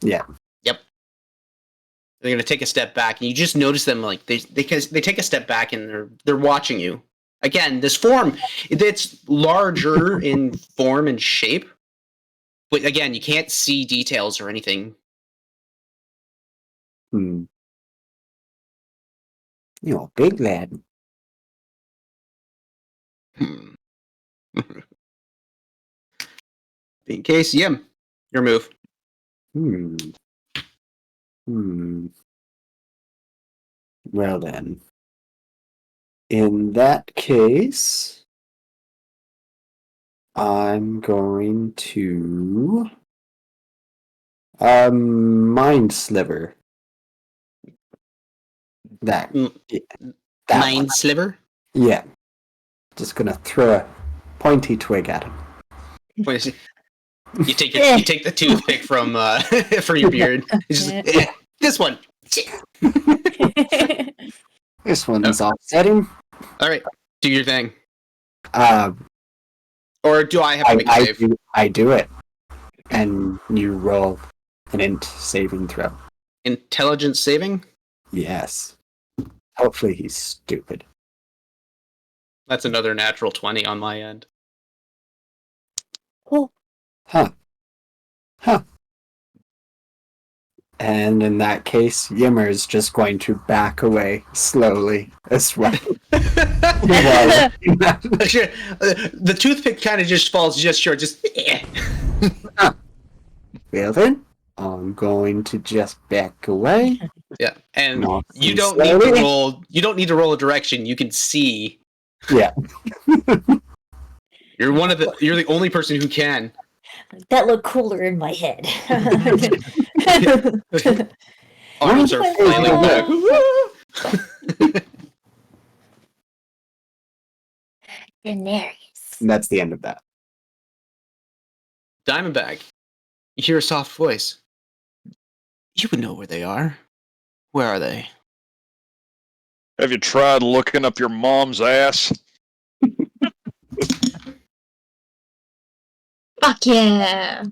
Yeah. Yep. They're going to take a step back, and you just notice them like they take a step back and they're watching you. Again, this form, it's larger in form and shape, but again, you can't see details or anything. You're a big lad. In case, Yim, your move. Well then. In that case, I'm going to mind sliver. That, Mm. yeah, that Mind one. sliver. Yeah. Just gonna throw a pointy twig at him. What is it? You take the toothpick from your beard. It's just, This one. This one's offsetting. All right, do your thing. Uh, Or do I have to make a save? I do it. And you roll an int saving throw. Intelligence saving? Yes. Hopefully he's stupid. That's another natural 20 on my end. Oh, Huh. And in that case, Yimmer is just going to back away slowly as well. The toothpick kind of just falls just short. Just Well then, I'm going to just back away. yeah, and Not you too don't need to slowly. roll. You don't need to roll a direction. You can see. Yeah. You're the only person who can. that looked cooler in my head. Arms are flailing back. Daenerys. And that's the end of that. Diamondback, you hear a soft voice. You would know where they are. Where are they? Have you tried looking up your mom's ass? Fuck yeah.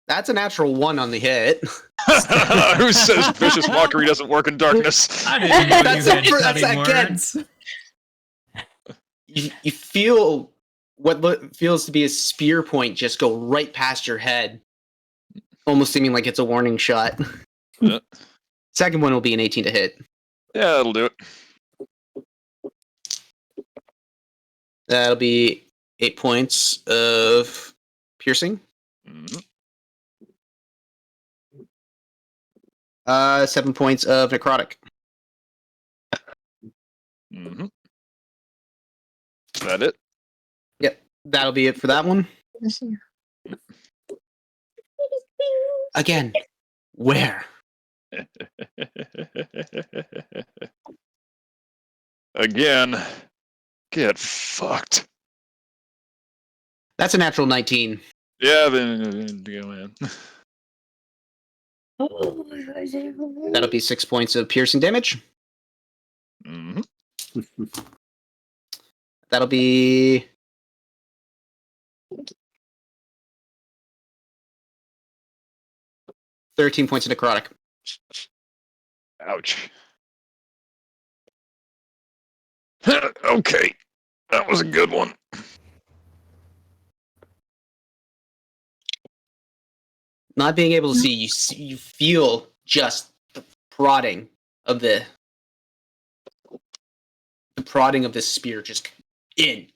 That's a natural 1 on the hit. Who says vicious mockery doesn't work in darkness? I didn't know That's you had that's cutting again. words. You feel what feels to be a spear point just go right past your head, almost seeming like it's a warning shot. Yeah. Second one will be an 18 to hit. Yeah, that'll do it. That'll be 8 points of piercing. Mhm. 7 points of necrotic. Mhm. Is that it? That'll be it for that one. Again, where? Again, get fucked. That's a natural 19. Yeah, then go in. That'll be 6 points of piercing damage. Mhm. That'll be 13 points of necrotic. Ouch. Okay, that was a good one. Not being able to see, you feel just the prodding of the spear just in.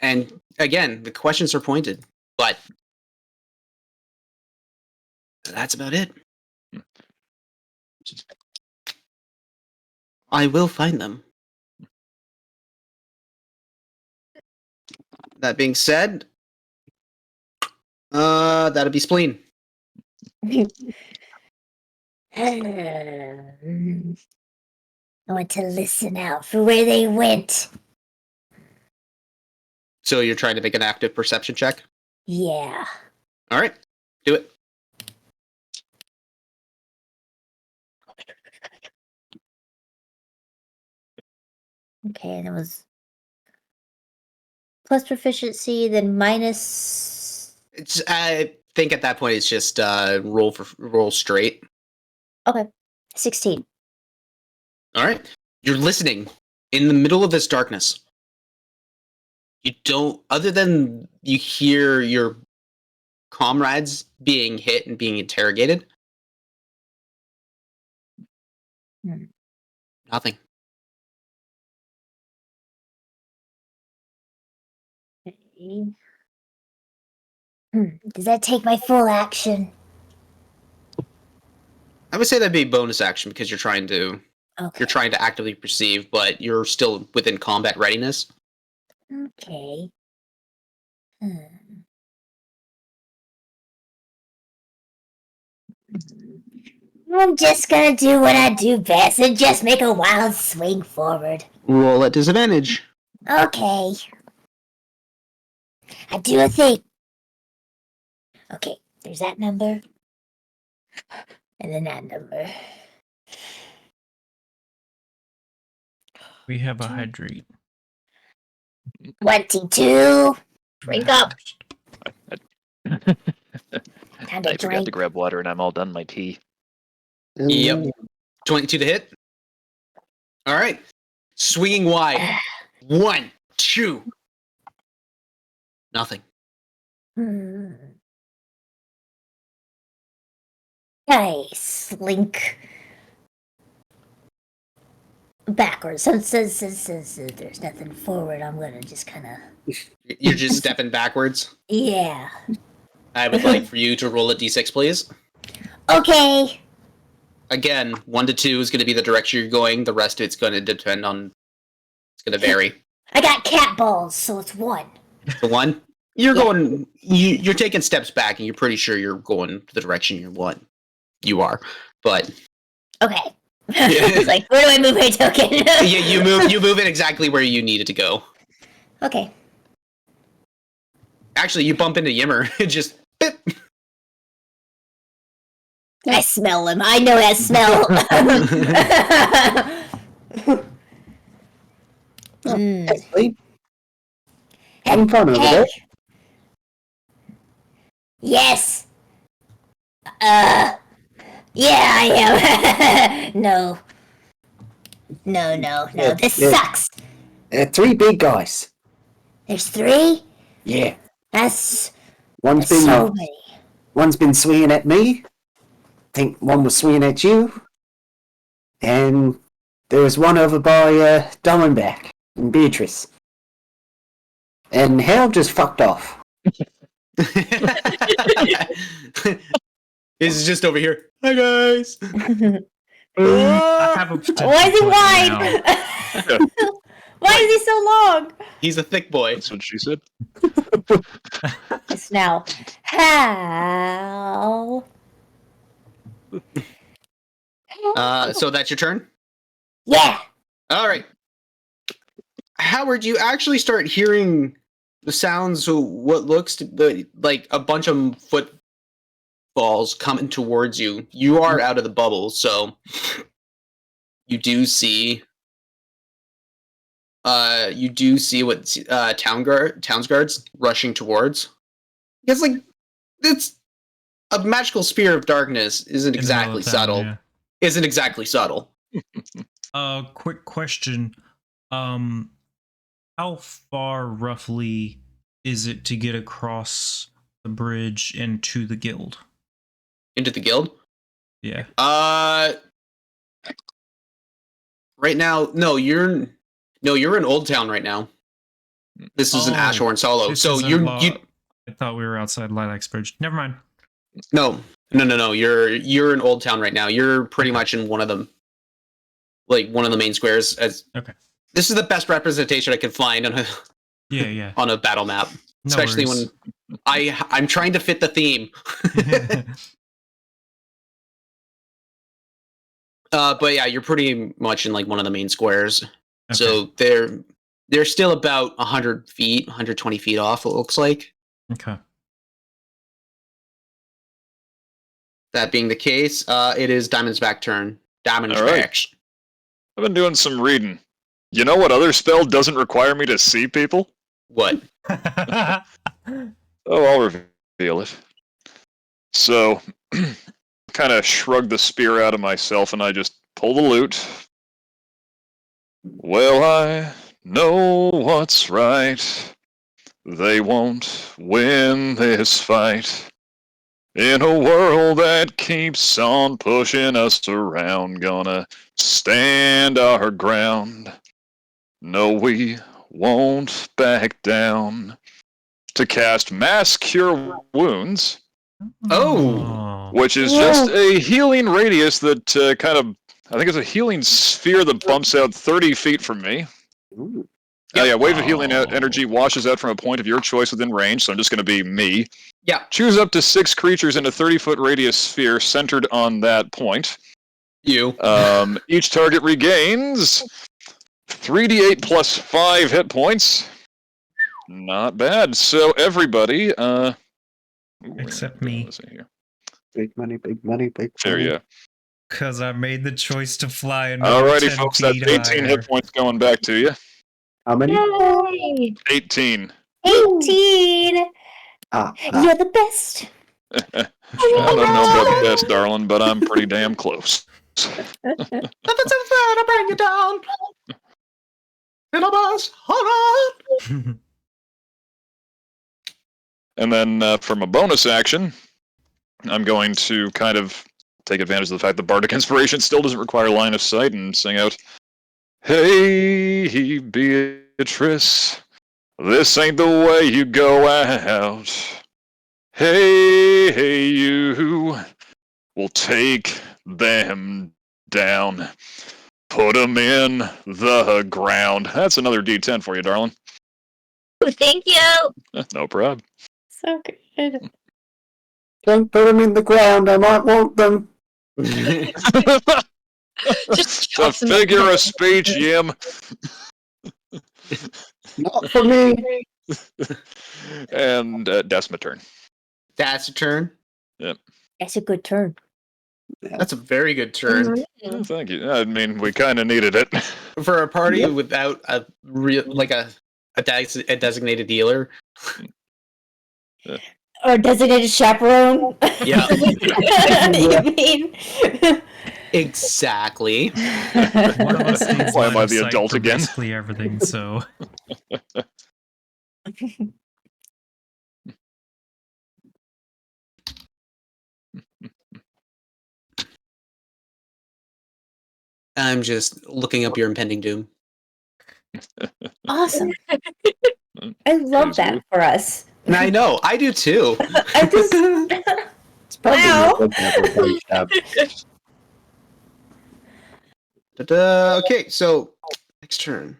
And again, the questions are pointed, but that's about it. I will find them. That being said, that'll be spleen. I want to listen out for where they went. So you're trying to make an active perception check? Yeah. All right, do it. Okay, that was plus proficiency, then minus. I think at that point it's just roll straight. Okay, 16. All right, you're listening in the middle of this darkness. You don't, other than you hear your comrades being hit and being interrogated. Nothing. Okay. Does that take my full action? I would say that'd be bonus action because you're trying to Okay. actively perceive, but you're still within combat readiness. Okay. I'm just gonna do what I do best and just make a wild swing forward. Roll at disadvantage. Okay. I do a thing. Okay, there's that number. And then that number. We have a hydrate. 22. Drink up. Time to I forgot to drink. grab water and I'm all done my tea. Yep. 22 to hit. All right. Swinging wide. 1, 2. Nothing. I slink backwards. Since there's nothing forward, I'm gonna just kind of. You're just stepping backwards. Yeah. I would like for you to roll a d6, please. Okay. Again, 1 to 2 is going to be the direction you're going. The rest of it's going to depend on. It's going to vary. I got cat balls, so it's 1. The 1, you're going. You're taking steps back, and you're pretty sure you're going the direction you're one. You are, but Okay. It's like, where do I move my token? yeah, you move it exactly where you need it to go. Okay. Actually, you bump into Yimmer. It just. Bip. I smell him. I know that smell. Actually, having fun over there. Yes. Yeah, I am. No. Yeah, This yeah. sucks. 3 big guys. There's 3? Yeah. That's One's been so many. one's been swinging at me. I think one was swinging at you. And there was one over by Diamondback and Beatrice. And Hal just fucked off. He's just over here. Hi guys. I have a potential Why is he point wide? Why is he so long? He's a thick boy. That's what she said. Just now. How? So that's your turn? Yeah. All right. Howard, you actually start hearing the sounds of what looks to be like a bunch of footfalls coming towards you. You are out of the bubble, so you do see what town's guards rushing towards. It's like it's a magical spear of darkness isn't in the middle exactly of town, subtle. yeah. Isn't exactly subtle. Quick question. How far roughly is it to get across the bridge into the guild? Into the guild? Yeah. Right now, no, you're in Old Town right now. This is an Ashhorn solo. This So isn't you I thought we were outside Lilac's Bridge. Never mind. no. You're in Old Town right now. You're pretty much in one of them, like one of the main squares. Okay. This is the best representation I could find on a Yeah. on a battle map, No especially worries. when I'm trying to fit the theme. But yeah, you're pretty much in like one of the main squares. Okay. So they're still about 100 feet, 120 feet off. It looks like. Okay. That being the case, it is Diamond's back turn. Diamond's All right. back. I've been doing some reading. You know what other spell doesn't require me to see people? What? Oh, I'll reveal it. So, kind of shrug the spear out of myself and I just pull the lute. Well, I know what's right. They won't win this fight. In a world that keeps on pushing us around, gonna stand our ground. No, we won't back down. To cast Mass Cure Wounds, Oh. which is just a healing radius that I think it's a healing sphere that bumps out 30 feet from me. Ooh. Yeah, wave of healing energy washes out from a point of your choice within range, so I'm just going to be me. Yeah. Choose up to 6 creatures in a 30-foot radius sphere centered on that point. You. Each target regains 3d8 plus 5 hit points. Not bad. So everybody, where's Except me. Let's see here. Big money, big money, big There money. you go. Because I made the choice to fly another Alrighty, 10 folks, that's feet 18 higher. hit points going back to you. How many? Yay! 18. 18. Ah, You're the best. I don't know about the best, darling, but I'm pretty damn close. Nothing's unfair to bring you down. In a bus, hold on. And then from a bonus action, I'm going to kind of take advantage of the fact that Bardic Inspiration still doesn't require line of sight and sing out, "Hey, Beatrice, this ain't the way you go out. Hey, you, we'll take them down. Put them in the ground." That's another D10 for you, darling. Ooh, thank you. No problem. So good. don't put them in the ground. I might want them. Just A chops him up. figure of speech, Yim. Not for me. And that's my turn. That's a turn. That's a good turn. That's a very good turn. Oh, thank you. I mean, we kind of needed it. For a party Yep. without a real, like a designated dealer. Or designated chaperone. Yeah. You mean? Exactly. One of us needs Why am line I of the sight adult for again? basically everything, so... I'm just looking up your impending doom. Awesome. I love that for us. And I know, I do too. I just It's probably Wow. not good to have a bunch up. Okay, so next turn.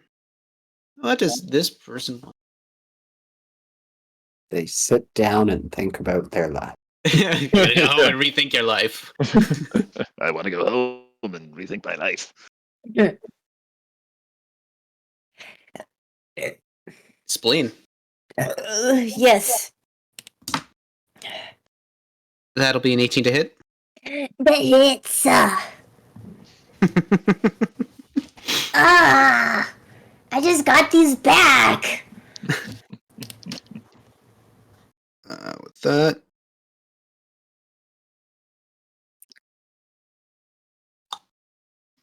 What does this person want? They sit down and think about their life. Go home and rethink your life. I want to go home and rethink my life. Spleen. yes. That'll be an 18 to hit. But it's I just got these back. With that.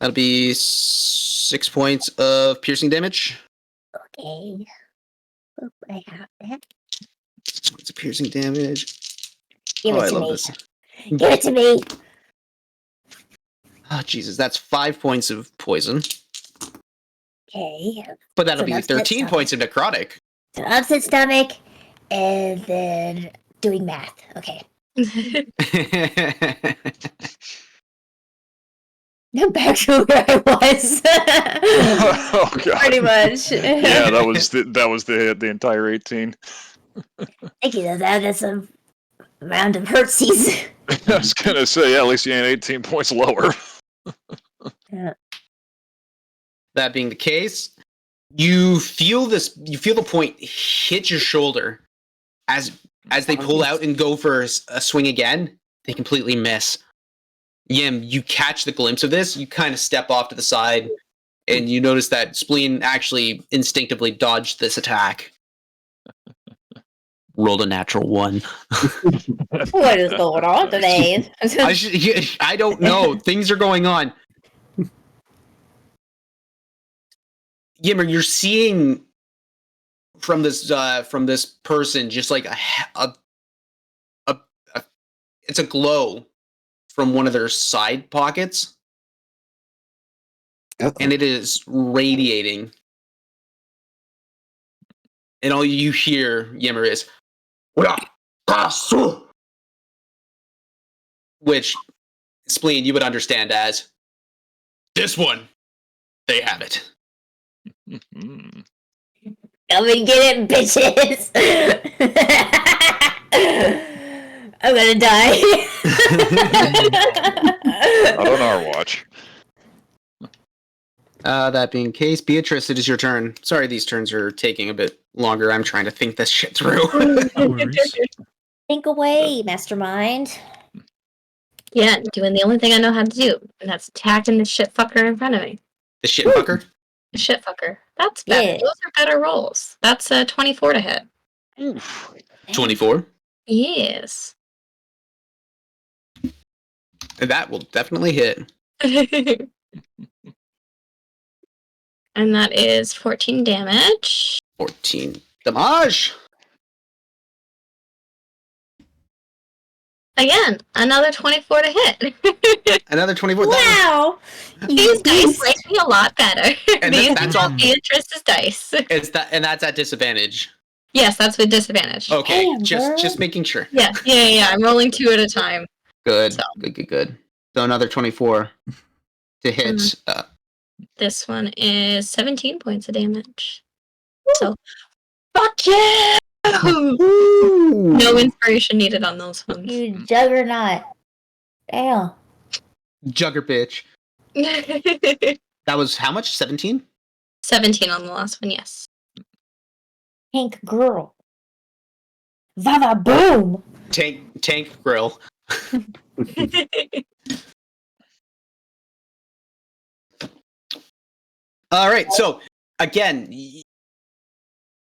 That'll be 6 points of piercing damage. Okay. Hope I have that. 6 points of piercing damage. Give I it to love me. this. Give it to me. Oh, Jesus, that's 5 points of poison. Okay. But that'll So be that's 13 it, points of necrotic. So upset stomach, and then doing math. Okay. No, back to where I was. Oh god. Pretty much. Yeah, that was the entire 18. Thank you. That's a round of hurtsies. I was gonna say, yeah, at least you ain't 18 points lower. Yeah. That being the case, you feel the point hit your shoulder as they pull out and go for a swing again. They completely miss. Yim, you catch the glimpse of this. You kind of step off to the side, and you notice that Spleen actually instinctively dodged this attack. Rolled a natural 1. What is going on today? I don't know. Things are going on. Yimmer, you're seeing from this person just like a it's a glow from one of their side pockets, and it is radiating. And all you hear, Yimmer, is which Spleen you would understand as this one. They have it. Mm. Come and get it, bitches. I'm gonna die. Not on our watch. That being the case, Beatrice, it is your turn. Sorry, these turns are taking a bit longer. I'm trying to think this shit through. No worries. Think away, mastermind. Yeah, doing the only thing I know how to do, and that's attacking the shit fucker in front of me. The shit fucker? The shit fucker. That's better. Yeah. Those are better rolls. That's a 24 to hit. Oof. 24. Yes. That will definitely hit. And that is 14 damage. 14 damage. Again, another 24 to hit. Another 24. Wow! These dice like me a lot better. And These that's are all- Beatrice's dice. And that's at disadvantage. Yes, that's with disadvantage. Okay, Damn, girl. just making sure. Yeah. I'm rolling 2 at a time. Good. So. Good. So another 24 to hit. Mhm. This one is 17 points of damage. So, fuck yeah! No inspiration needed on those ones. You juggernaut. Damn. Jugger bitch. That was how much? 17? 17 on the last one, yes. Pink girl. Vava boom! Tank grill. All right. So again,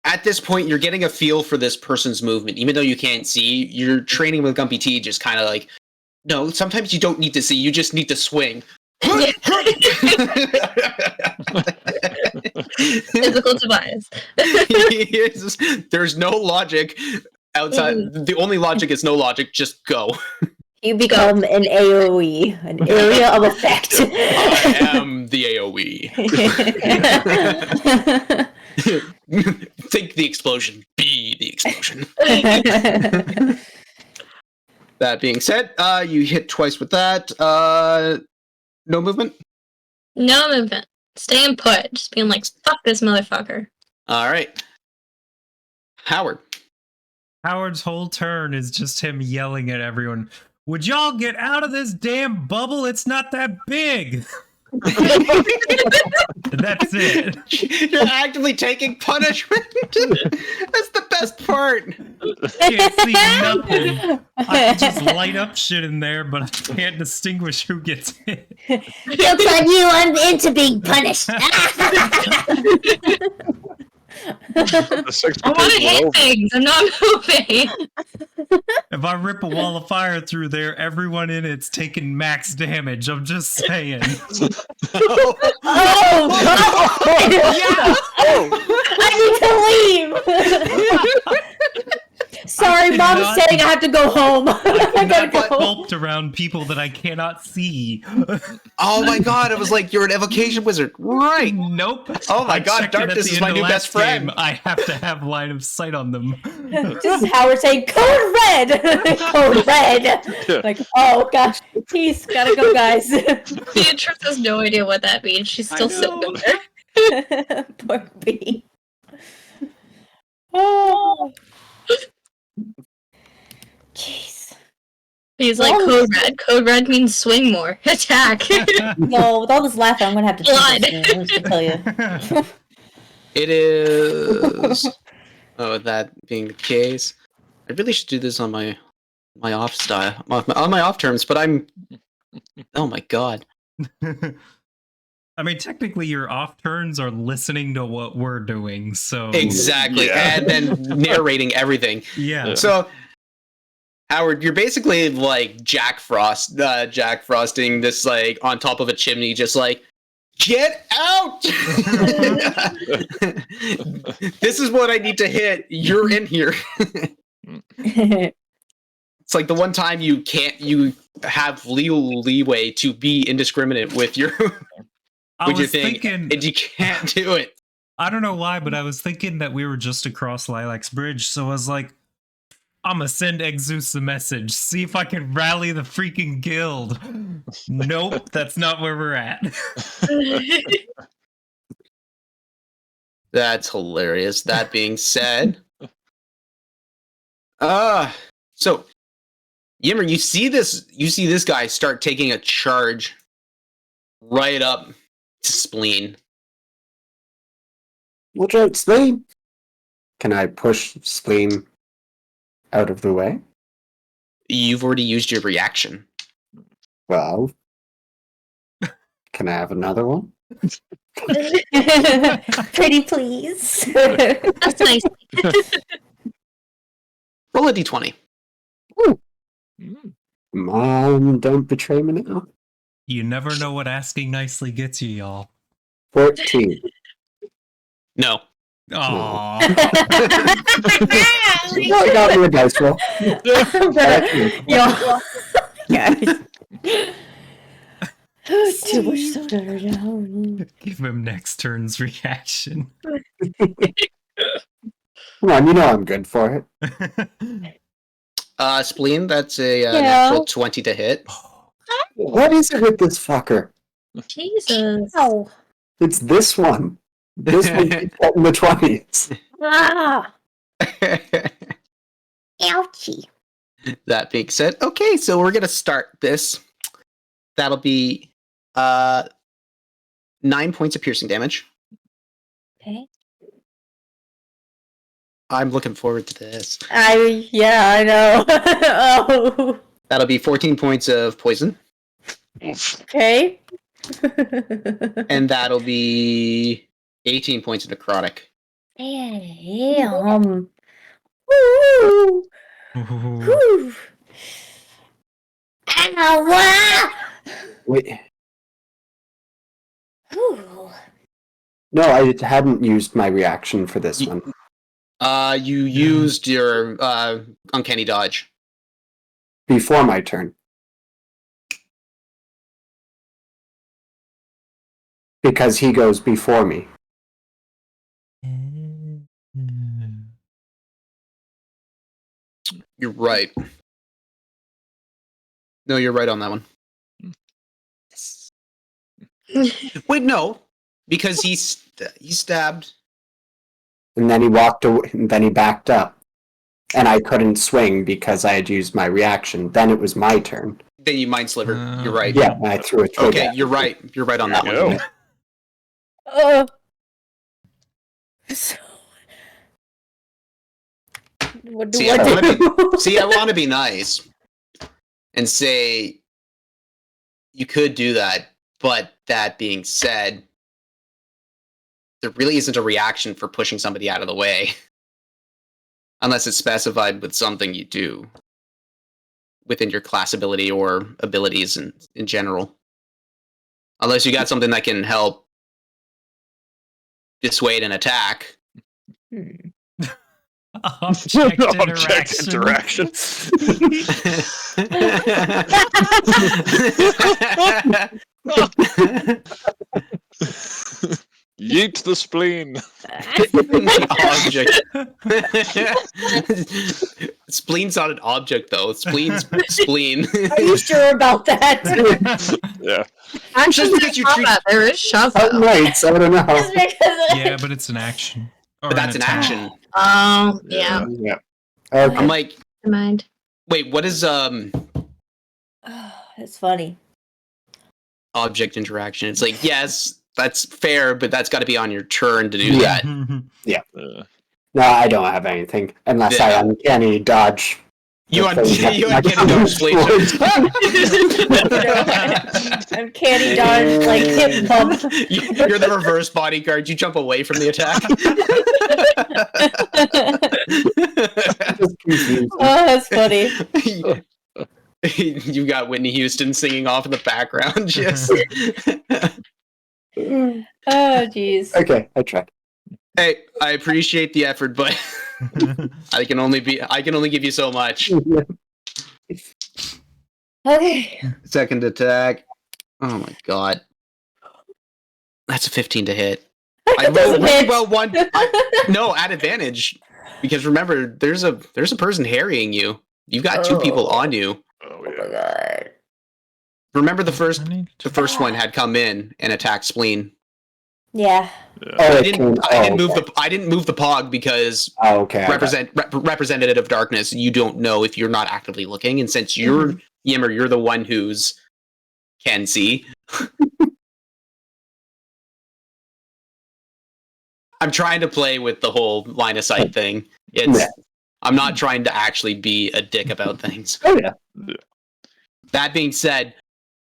at this point, you're getting a feel for this person's movement, even though you can't see. You're training with Gumpy T, just kind of like, no. Sometimes you don't need to see. You just need to swing. Physical device. There's no logic outside. The only logic is no logic. Just go. You become an AoE, an area of effect. I am the AoE. Think the explosion. Be the explosion. That being said, you hit twice with that. No movement? No movement. Staying put. Just being like, fuck this motherfucker. All right. Howard. Howard's whole turn is just him yelling at everyone, would y'all get out of this damn bubble? It's not that big. That's it. You're actively taking punishment. That's the best part. Can't see nothing. I can just light up shit in there, but I can't distinguish who gets hit. Joke's on you, I'm into being punished. The sixth I want to person hit over. things. I'm not moving. If I rip a wall of fire through there, everyone in it's taking max damage. I'm just saying. Oh, God! Yeah. I need to leave! Sorry, I Mom's cannot- saying I have to go home. I gotta Not get go. helped around people that I cannot see. Oh my god, it was like you're an evocation wizard. Right. Nope. Oh my I god, checked it at darkness the is end my of new last best friend. game. I have to have line of sight on them. This is Howard saying, code red! Code red! Like, oh gosh, peace, gotta go, guys. Beatrice has no idea what that means. She's still sitting know. there. Poor bee. Oh. Jeez. He's like, Well- code red. Code red means swing more. Attack. No, with all this laughing, I'm gonna have to Blood. change this. I'm just gonna tell you. It is. Oh, that being the case, I really should do this on my off style, on my off terms. But I'm. Oh my god. I mean, technically, your off turns are listening to what we're doing, so Exactly, Yeah. and then narrating everything. yeah. So, Howard, you're basically like Jack Frosting this like on top of a chimney, just like, get out! This is what I need to hit. You're in here. It's like the one time you have leeway to be indiscriminate with your I with your was thing, thinking, and you can't do it. I don't know why, but I was thinking that we were just across Lilac's Bridge, so I was like, I'm gonna send Exus a message, see if I can rally the freaking guild. Nope, that's not where we're at. That's hilarious. That being said, so Yimmer, you see this guy start taking a charge right up to Spleen. Watch out, Spleen! Can I push Spleen out of the way? You've already used your reaction. Well, can I have another one? Pretty please. That's nice. Roll a d20. Mom, don't betray me now. You never know what asking nicely gets you, y'all. 14. No. Aww. No, got me a dice roll. Yo. Guys. Too much soda right now. Give him next turn's reaction. Come on, you know I'm good for it. Spleen, that's a Yeah. natural 20 to hit. What is it with this fucker? Jesus. Ow. It's this one. This one keeps getting the 20s. Ah. Ouchie. That being said, okay, so we're gonna start this. That'll be 9 points of piercing damage. Okay. I'm looking forward to this. I know. Oh. That'll be 14 points of poison, Okay. and that'll be 18 points of necrotic. Damn. Woo. Ooh. Whew. Ow. Ah. Wait, Whew. no, I hadn't used my reaction for this one. You used your uncanny dodge. Before my turn. Because he goes before me. You're right. No, you're right on that one. Wait, no, because he stabbed. And then he walked away, and then he backed up. And I couldn't swing because I had used my reaction. Then it was my turn. Then you mind sliver. You're right. Yeah, and I threw a twig Okay, at you're right. You're right on that There you one. go. So, what do See, I I wanna do? See, I want to be nice and say you could do that, but that being said, there really isn't a reaction for pushing somebody out of the way. Unless it's specified with something you do within your class ability or abilities in general. Unless you got something that can help dissuade an attack. Object Object interaction. Yeet the spleen. Object. Spleen's not an object, though. Spleen's spleen. Are you sure about that? Yeah. Actually, Just because you treat- there is shove. Oh, right, so I don't know. Just because Yeah, but it's an action. Or But that's an attack. action. Oh, yeah. Yeah. Okay. I'm like, Never mind. wait, what is It's funny. object interaction? It's like, yes, that's fair, but that's got to be on your turn to do Yeah. that. No, I don't have anything. Unless Yeah. I uncanny dodge. You the thing you that- uncanny dodge spleen. Uncanny dodge, like hip bump. You're the reverse bodyguard. You jump away from the attack. Just confused. Oh, that's funny. You got Whitney Houston singing off in the background. Just Oh, jeez. Okay, I tried. hey, I appreciate the effort, but I can only give you so much. Okay. Second attack. Oh my god, that's a 15 to hit. I rolled Doesn't really hit. well no, at advantage, because remember, there's a person harrying you. You've got two people on you. Oh Oh my yeah. god. Remember the first one had come in and attacked Spleen. Yeah. Oh, I it didn't came- I didn't move the pog because Oh, okay. I got it. representative of darkness. You don't know if you're not actively looking, and since you're Yimmer, you're the one who's can see. I'm trying to play with the whole line of sight thing. It's Yeah. I'm not trying to actually be a dick about things. Oh yeah. That being said,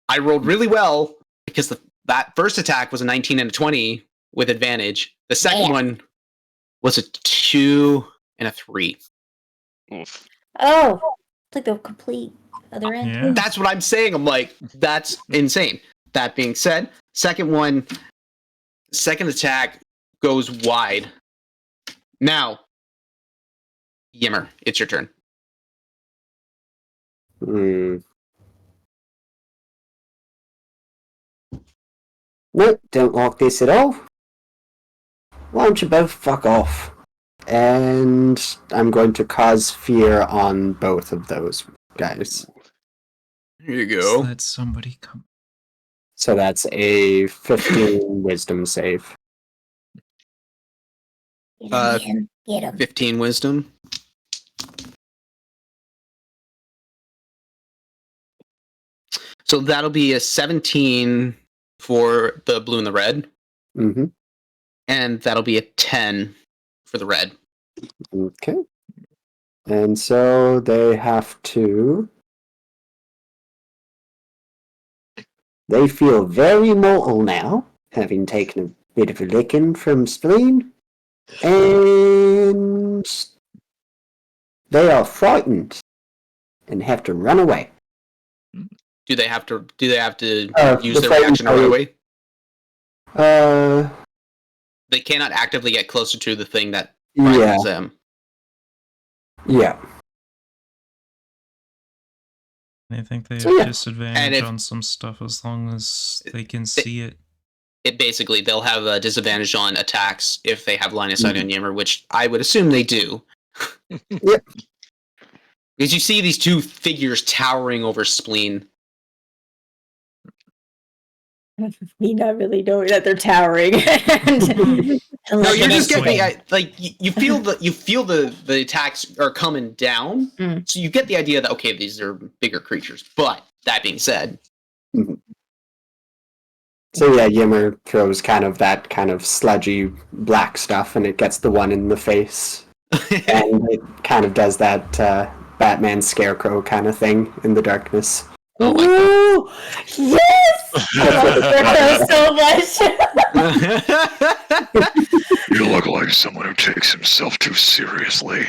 I rolled really well because that first attack was a 19 and a 20 with advantage. The second one was a 2 and a 3. Oof. Oh, it's like the complete other end. Yeah. That's what I'm saying. I'm like, that's insane. That being said, second attack goes wide. Now, Yimmer, it's your turn. Nope, don't like this at all. Why don't you both fuck off? And I'm going to cause fear on both of those guys. Here you Just go. let somebody come. So that's a 15 wisdom save. Get him. Get him. 15 wisdom. So that'll be a 17 for the blue and the red, Mm-hmm. and that'll be a 10 for the red. Okay. And so they have to... They feel very mortal now, having taken a bit of a licking from Spleen. And... they are frightened and have to run away. Do they have to use the their fighting reaction to run away? They cannot actively get closer to the thing that Yeah. frightens them. Yeah. I think they So, have yeah. disadvantage on some stuff as long as they can see it. It basically, they'll have a disadvantage on attacks if they have line of sight on Yimmer, which I would assume they do. Yep. Because you see these two figures towering over Spleen. Me not really knowing that they're towering. No, you just get swing. you feel the attacks are coming down, so you get the idea that okay, these are bigger creatures. But that being said, So yeah, Yimmer throws that kind of sludgy black stuff, and it gets the one in the face. And it kind of does that Batman Scarecrow kind of thing in the darkness. oh my Ooh, yes! I love Scarecrow so much. You look like someone who takes himself too seriously.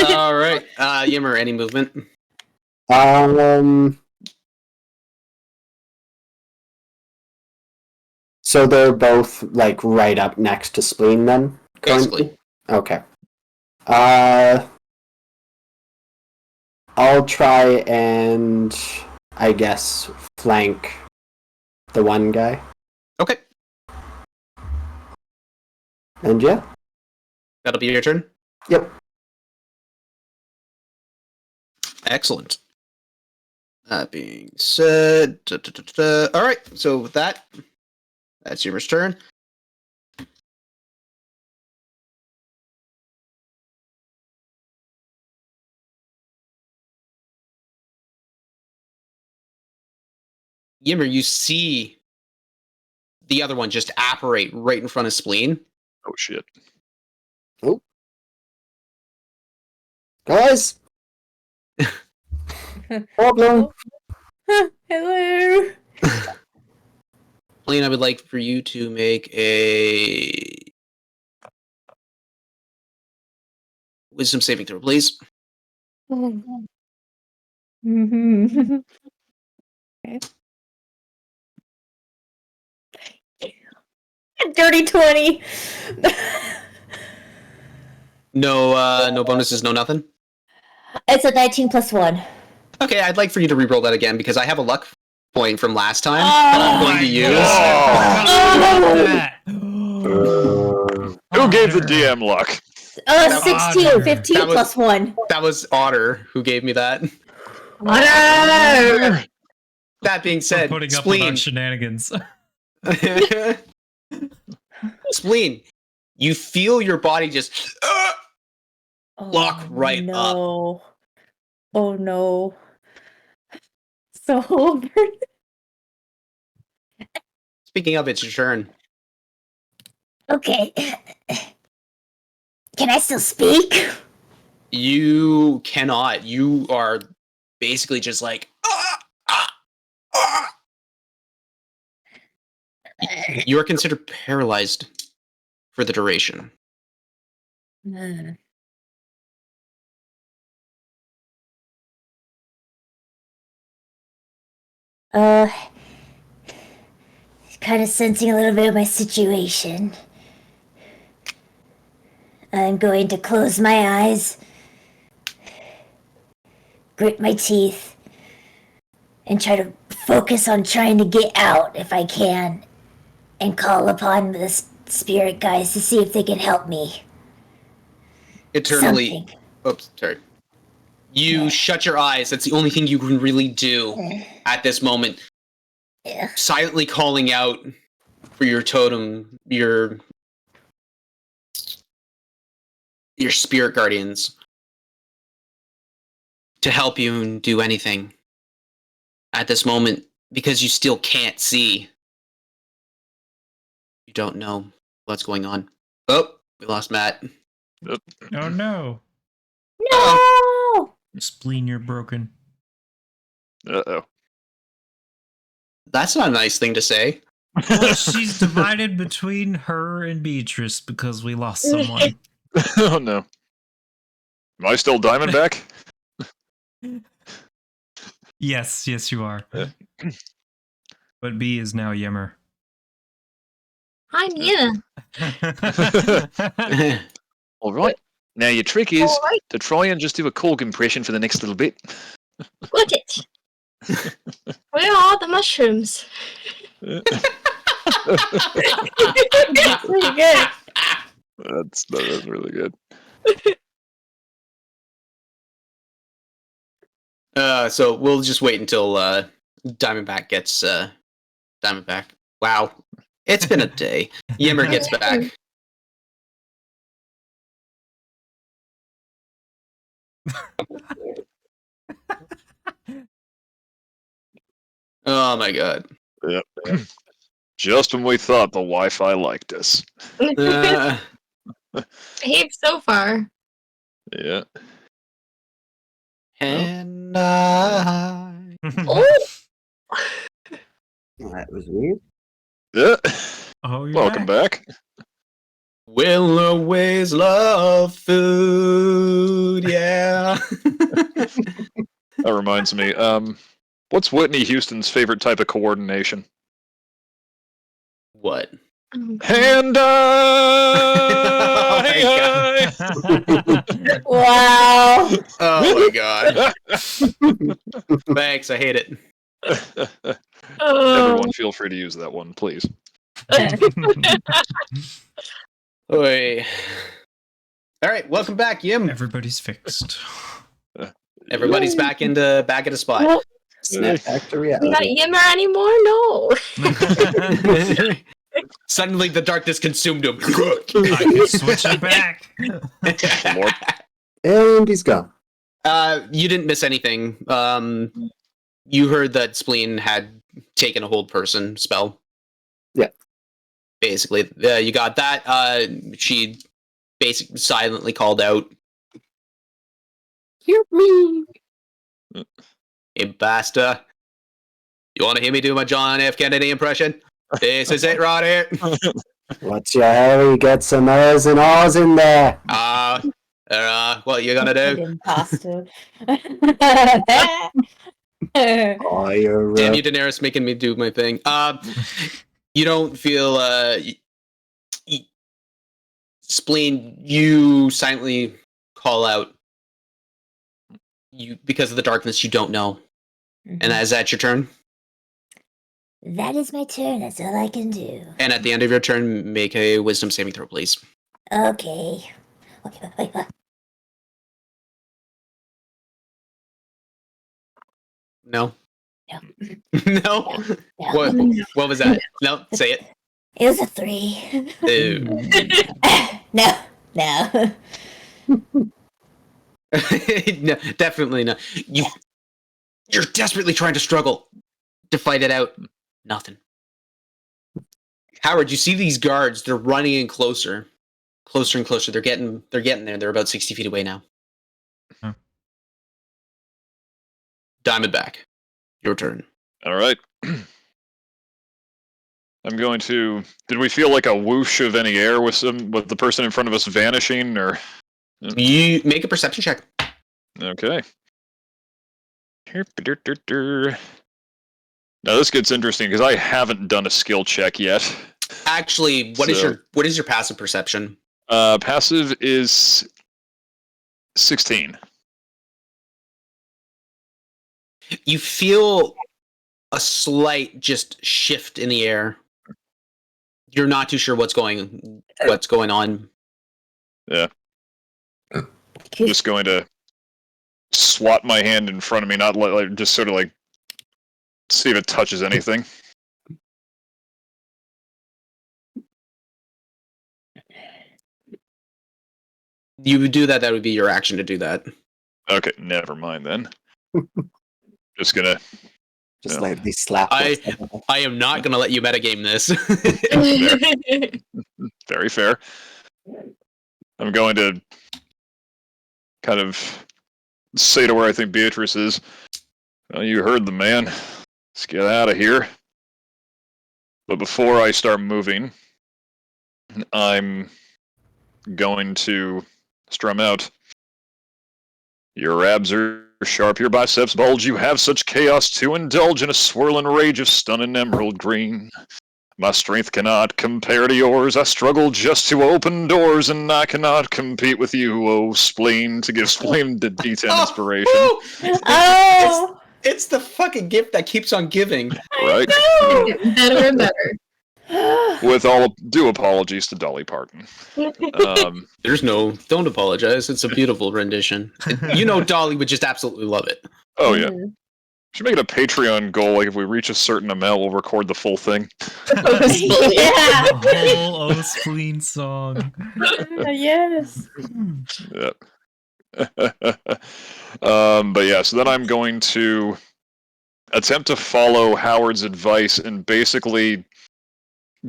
All right, Yimmer, any movement? So they're both like right up next to Spleen then? Basically. Okay. I'll try and I guess flank the one guy. Okay, And yeah. that'll be your turn. Yep. Excellent. That being said, all right. So with that, that's Yimmer's turn. Yimmer, you see the other one just apparate right in front of Spleen. Oh shit. Guys! Problem! Hello. Spleen, I would like for you to make a wisdom saving throw, please. Mm-hmm. Okay. Dirty 20. No bonuses, no nothing. It's a 19 plus 1. Okay, I'd like for you to re-roll that again because I have a luck point from last time Oh that I'm going to use. Who gave the DM luck? 16. 15 that was- plus 1. That was Otter who gave me that. Otter! That being We're said, putting up with Spleen. our shenanigans. Spleen, you feel your body just lock right no. Oh no. So over. Speaking of, it's your turn. Okay. Can I still speak? You cannot. You are basically just like. You are considered paralyzed for the duration. Kind of sensing a little bit of my situation. I'm going to close my eyes, grit my teeth, and try to focus on trying to get out if I can, and call upon the spirit guys to see if they can help me. Eternally. Something. Oops, sorry. You shut your eyes. That's the only thing you can really do at this moment. Yeah. Silently calling out for your totem, your spirit guardians to help you and do anything at this moment, because you still can't see. You don't know what's going on. Oh, we lost Matt. Oh no. No! Spleen, you're broken. Uh-oh. That's not a nice thing to say. Well, she's divided between her and Beatrice because we lost someone. Oh no. Am I still Diamondback? Yes, you are. But B is now Yemmer. I'm yeah. All right. Now your trick is All right. to try and just do a Korg impression for the next little bit. Got it. Where are the mushrooms? That's pretty good. That's really good. So we'll just wait until Diamondback gets Diamondback. Wow, it's been a day. Yimmer gets back. Oh my god. Yep. Just when we thought the Wi-Fi liked us. Uh, Behaved so far. Yeah. and I. Oh, That was weird. Yeah. Oh, you're Welcome back. Will always love food, yeah. That reminds me. What's Whitney Houston's favorite type of coordination? What? Hand Oh my Wow. Oh my god. Thanks, I hate it. Everyone, feel free to use that one, please. Oi. All right, welcome back, Yim. Everybody's fixed. Everybody's back in the spot. Snap back to Not reality. Yimmer anymore? No. Suddenly, the darkness consumed him. I can switch it back. Lord. And he's gone. You didn't miss anything. You heard that Spleen had taken a hold person spell. Yeah. Basically, you got that. She basically silently called out, "Help me, Impasta! You want to hear me do my John F. Kennedy impression? This is it right here. Watch your Harry, get some R's and R's in there. What you gonna do? Imposter. Oh, you're Damn you, Daenerys, making me do my thing. You don't feel Spleen. You silently call out. You, because of the darkness, you don't know. And is that your turn? That is my turn. That's all I can do. And at the end of your turn, make a wisdom saving throw, please. Okay. Wait. No. No. No. No. What was that? No. Say it. It was a 3. Ew. No. No, definitely not. You're desperately trying to struggle to fight it out. Nothing. Howard, you see these guards? They're running in closer closer and closer. They're getting there. They're about 60 feet away now. Huh. Diamondback, your turn. All right. I'm going to. Did we feel like a whoosh of any air with the person in front of us vanishing, or? You make a perception check. Okay. Now this gets interesting because I haven't done a skill check yet. Actually, what is your passive perception? Passive is 16. You feel a slight just shift in the air. You're not too sure what's going on. Yeah. I'm just going to swat my hand in front of me, not like just sort of like see if it touches anything. You would do that. That would be your action to do that. Okay, never mind then. Just gonna. Just Yeah. let me slap. I am not going to let you metagame this. Very fair. I'm going to kind of say to where I think Beatrice is. Well, you heard the man. Let's get out of here. But before I start moving, I'm going to strum out. Your abs are sharp, your biceps bulge. You have such chaos to indulge in a swirling rage of stunning emerald green. My strength cannot compare to yours. I struggle just to open doors, and I cannot compete with you, oh spleen, to give spleen the D10 inspiration. Oh, It's the fucking gift that keeps on giving. Right? Better and better. With all due apologies to Dolly Parton. Don't apologize. It's a beautiful rendition. You know Dolly would just absolutely love it. Oh, yeah. Should make it a Patreon goal. Like if we reach a certain amount, we'll record the full thing. Yeah. A whole O Spleen song. Yes. Yeah. But yeah, so then I'm going to attempt to follow Howard's advice and basically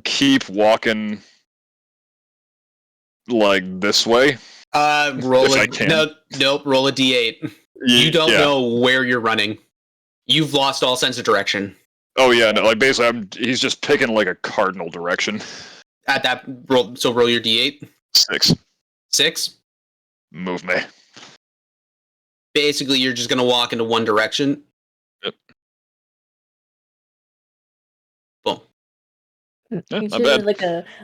keep walking like this way. Roll If I a can. nope. Roll a d8. You don't know where you're running. You've lost all sense of direction. Oh yeah, no, like basically, he's just picking like a cardinal direction. At that roll, so roll your d8. 6. 6. Move me. Basically, you're just gonna walk into one direction. Yep. Boom. Yeah, not Usually bad.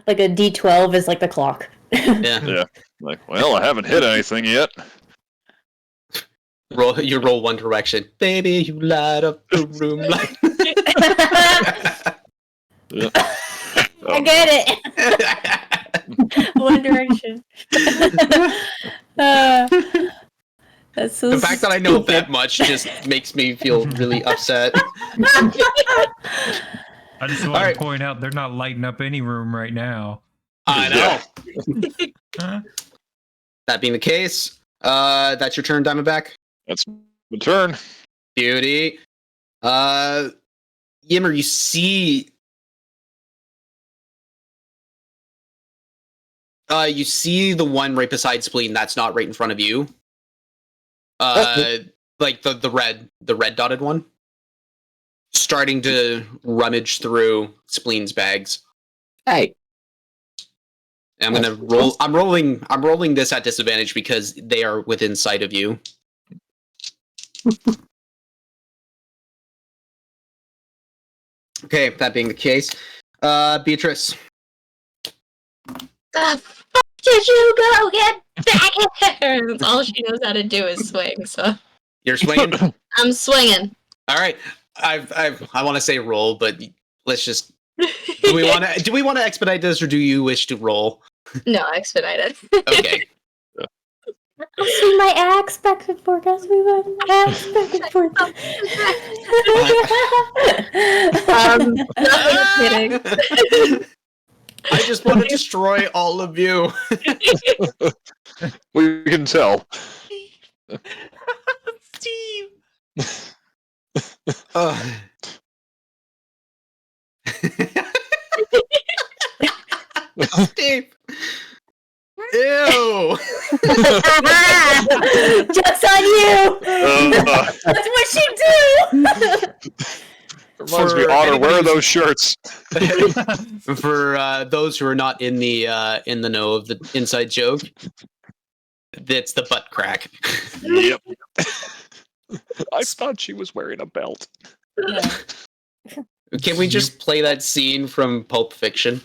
like a D12 is like the clock. Yeah. Yeah. Like, well, I haven't hit anything yet. You roll one direction. Baby, you light up the room like. Yeah. I get it. One direction. That's so The fact that I know stupid. that much just makes me feel really upset. I just want Alright. to point out they're not lighting up any room right now. I know. Huh? That being the case, that's your turn, Diamondback. That's the turn. Beauty. Yimmer, you see. You see the one right beside Spleen that's not right in front of you. Like the red dotted one. Starting to rummage through Spleen's bags. Hey, I'm gonna roll. I'm rolling this at disadvantage because they are within sight of you. Okay, that being the case, Beatrice. The fuck did you go get back here? That's all she knows how to do is swing. So You're swinging. I'm swinging. All right. I want to say roll, but let's just. Do we want to expedite this, or do you wish to roll? No, expedited. Okay. I'll swing my axe back and forth. I'll swing my axe back and forth. Nothing kidding. I just want to destroy all of you. We can tell. Steve. Steve. Ew! Joke's on you! That's what she do! Reminds me, For Otter, anybody where are who's- those shirts? For those who are not in the know of the inside joke, that's the butt crack. Yep. I thought she was wearing a belt. Yeah. Can we just play that scene from Pulp Fiction?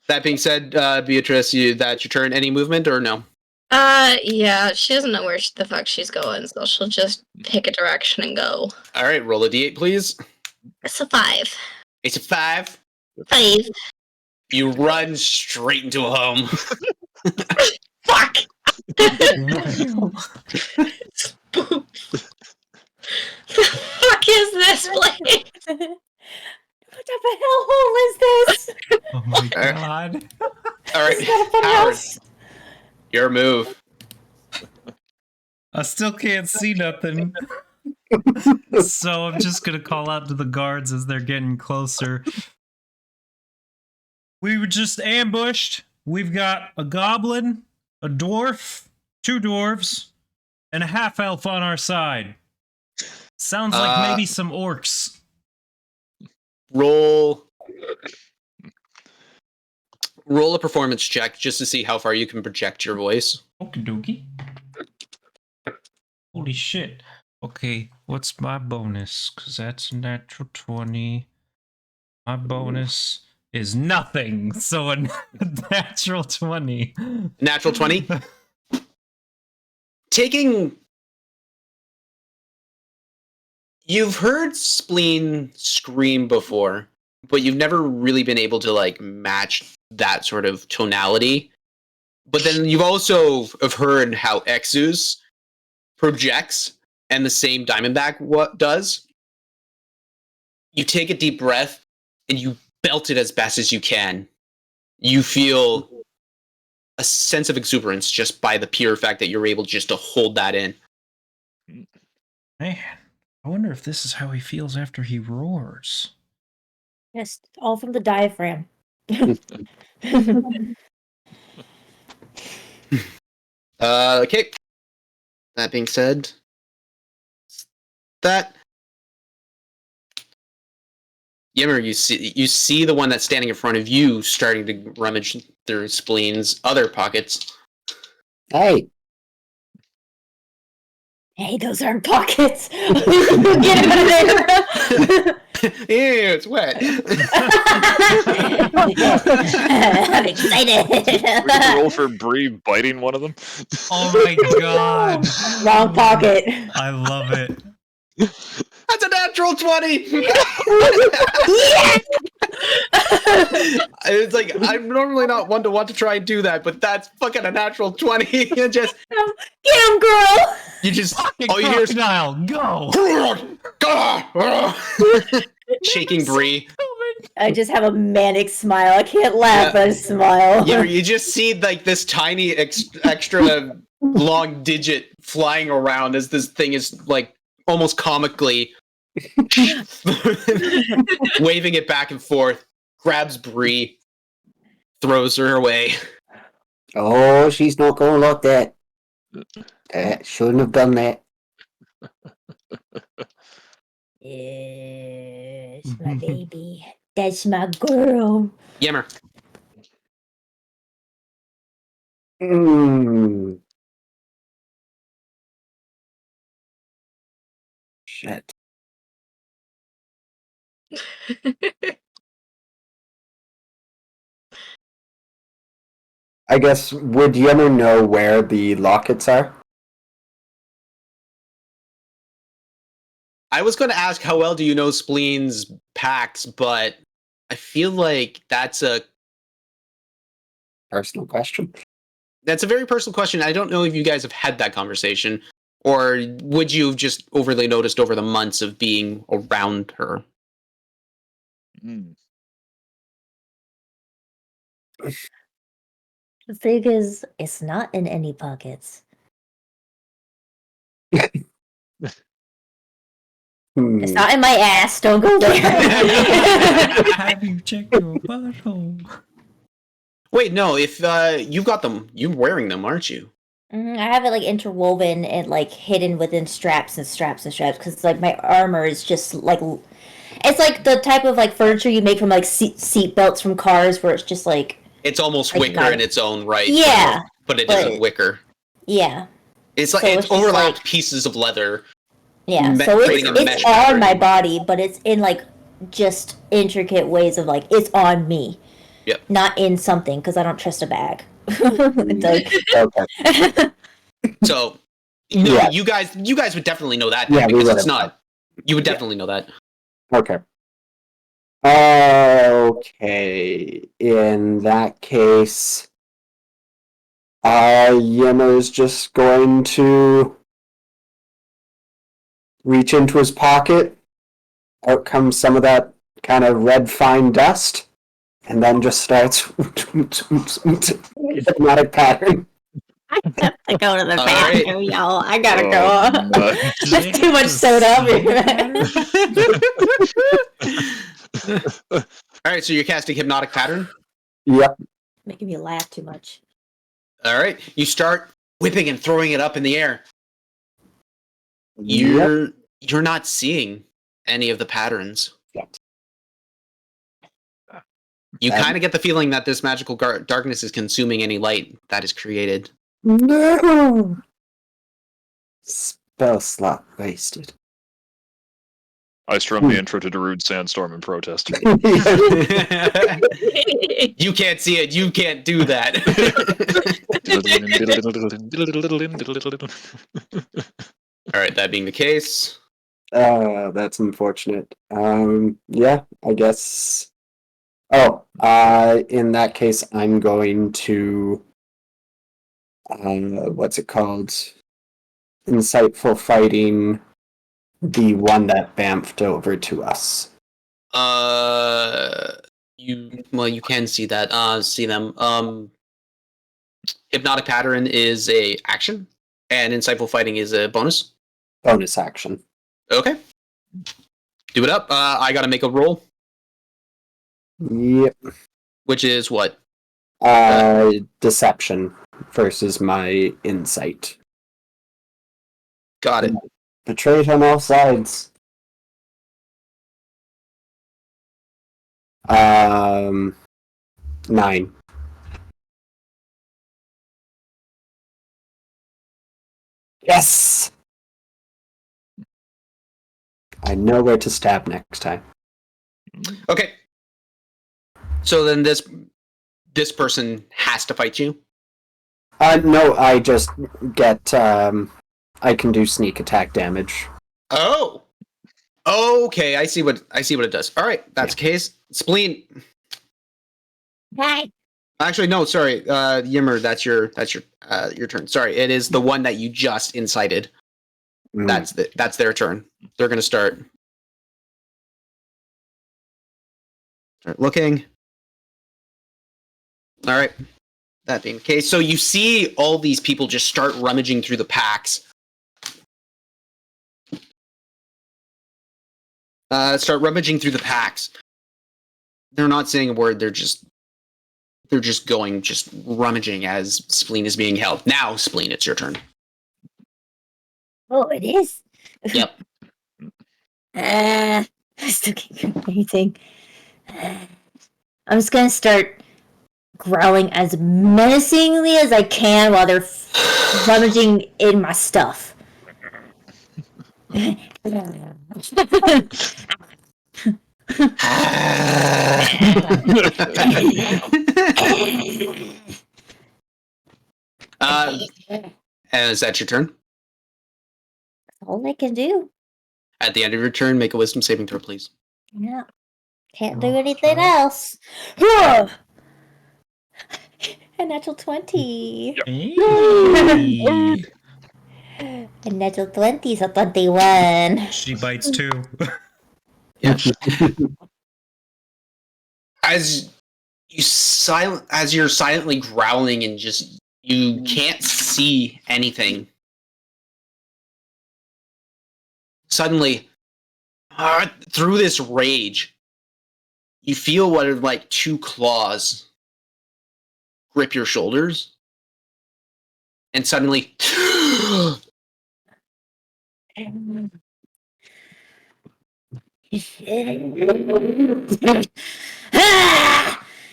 That being said, Beatrice, that's your turn. Any movement or no? Yeah, she doesn't know where the fuck she's going, so she'll just pick a direction and go. All right, roll a d8, please. It's a 5. It's a 5. 5. You run straight into a home. Fuck! Wow. The fuck is this place? What type of hellhole is this? Oh my god. All right, Is that a fun Howard, house? your move. I still can't see nothing. So I'm just gonna call out to the guards as they're getting closer. We were just ambushed. We've got a goblin, a dwarf, 2 dwarves, and a half elf on our side. Sounds like maybe some orcs. Roll a performance check just to see how far you can project your voice. Okie dokie. Holy shit. Okay, what's my bonus? Because that's a natural 20. My bonus is nothing. So a natural 20. Natural 20. You've heard Spleen scream before, but you've never really been able to like match that sort of tonality. But then you've also have heard how Exus projects, and the same Diamondback does. You take a deep breath and you belt it as best as you can. You feel a sense of exuberance just by the pure fact that you're able just to hold that in. Man, I wonder if this is how he feels after he roars. Yes, all from the diaphragm. Okay. That being said, that Yimmer, you see the one that's standing in front of you starting to rummage through Spleen's other pockets. Hey, Hey, those aren't pockets. Get out of there. Ew, it's wet. I'm excited. We can roll for Bree biting one of them. Oh my god. Wrong pocket. I love it. That's a natural 20. It's like I'm normally not one to want to try and do that, but that's fucking a natural 20. You just Get him, girl. all you hear is Crocodile, go! shaking Bree. I just have a manic smile. I can't laugh, but I smile. Yeah, you just see like this tiny extra long digit flying around as this thing is like almost comically waving it back and forth, grabs Bree, throws her away. oh, she's not going like that. Shouldn't have done that. Yes, my baby. That's my girl. Yammer. Shit. I guess, would Yemmer know where the lockets are? I was going to ask how well do you know Spleen's packs, but I feel like that's a Personal question. very personal question. I don't know if you guys have had that conversation, or would you have just overly noticed over the months of being around her? Mm. The thing is, it's not in any pockets. It's not in my ass. Don't go there. Have you checked your butthole? Wait, no. If you've got them, you're wearing them, aren't you? I have it like interwoven and like hidden within straps and straps and straps because like my armor is just like it's like the type of like furniture you make from like seat belts from cars where it's just like It's almost like wicker in its own right. Yeah, but it but- isn't wicker. yeah. It's like So it's it's just overlapped like- pieces of leather. Yeah, Me- so creating a mesh it's on pattern. my body, but it's in like just intricate ways of like it's on me. Yep. Not in something because I don't trust a bag. It's like Okay. So, no, Yeah. you guys would definitely know that Yeah, we because would it's have. not. You would definitely know that. Okay. Okay. In that case, Yimmer's just going to reach into his pocket. Out comes some of that kind of red fine dust, and then just starts hypnotic pattern. I have to go to the All right. bathroom, y'all. I gotta Oh, go. my. There's too much soda. All right, so you're casting hypnotic pattern. Yep. Making me laugh too much. All right, you start whipping and throwing it up in the air. Yep. You're not seeing any of the patterns. Yet. You Um, kind of get the feeling that this magical darkness is consuming any light that is created. No. Spell slot wasted. I strum the intro to Darude Sandstorm in protest. You can't see it. You can't do that. All right, that being the case, That's unfortunate. Yeah, I guess. Oh, in that case, I'm going to. What's it called? Insightful fighting. The one that bamfed over to us. you can see that. See them. Hypnotic pattern is a action, and insightful fighting is a bonus. Bonus action. Okay, do it up. I gotta make a roll, Yep. which is what? Deception versus my insight. Got it. Betrayed on all sides. 9. Yes! I know where to stab next time. Okay. So then this person has to fight you. No, I just get, I can do sneak attack damage. Oh. Okay, I see what it does. All right, that's the case. Spleen. Hi. Actually, no, sorry. Yimmer, that's your turn. Sorry, it is the one that you just incited. Mm. That's their turn. They're gonna start looking. All right. That being the case, so you see all these people just start rummaging through the packs. Start rummaging through the packs. They're not saying a word. They're just rummaging as Spleen is being held. Now, Spleen, it's your turn. Oh, it is. Yep. I still can't do anything. I'm just gonna start growling as menacingly as I can while they're rummaging in my stuff. And is that your turn? All I can do. At the end of your turn, make a wisdom saving throw, please. Yeah. Can't do anything else. A natural 20. Hey. A natural 20 is a 21. She bites too. Yes. As you're silently growling and just you can't see anything. Suddenly, through this rage, you feel what are like two claws grip your shoulders, and suddenly,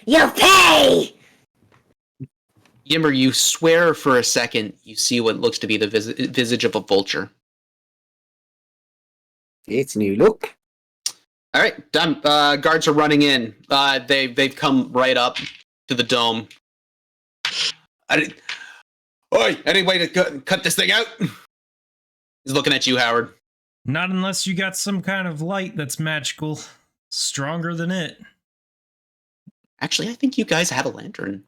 You pay! Yimmer, you swear for a second you see what looks to be the visage of a vulture. It's a new look. All right, done. Guards are running in. They've come right up to the dome. Oi! Any way to cut this thing out? He's looking at you, Howard. Not unless you got some kind of light that's magical, stronger than it. Actually, I think you guys have a lantern.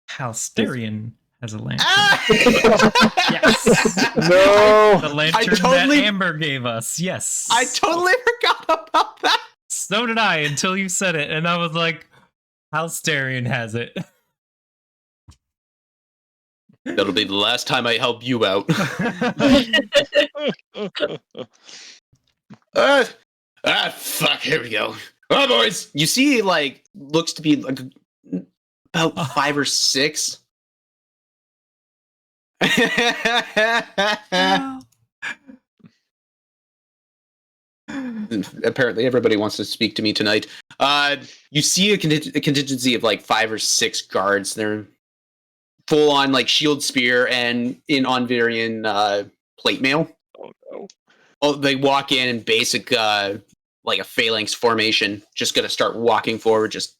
Halsterian has a lantern. Ah! Yes. No. The lantern that Amber gave us. Yes. I totally forgot about that. So did I until you said it, and I was like, Halsterian has it. That'll be the last time I help you out. Fuck, here we go. Oh, boys. You see, like, looks to be like about 5 or 6. Apparently, everybody wants to speak to me tonight. You see a contingency of like 5 or 6 guards. They're full on like shield, spear, and in Onvirian plate mail. Oh no! Oh, they walk in basic like a phalanx formation. Just gonna start walking forward. Just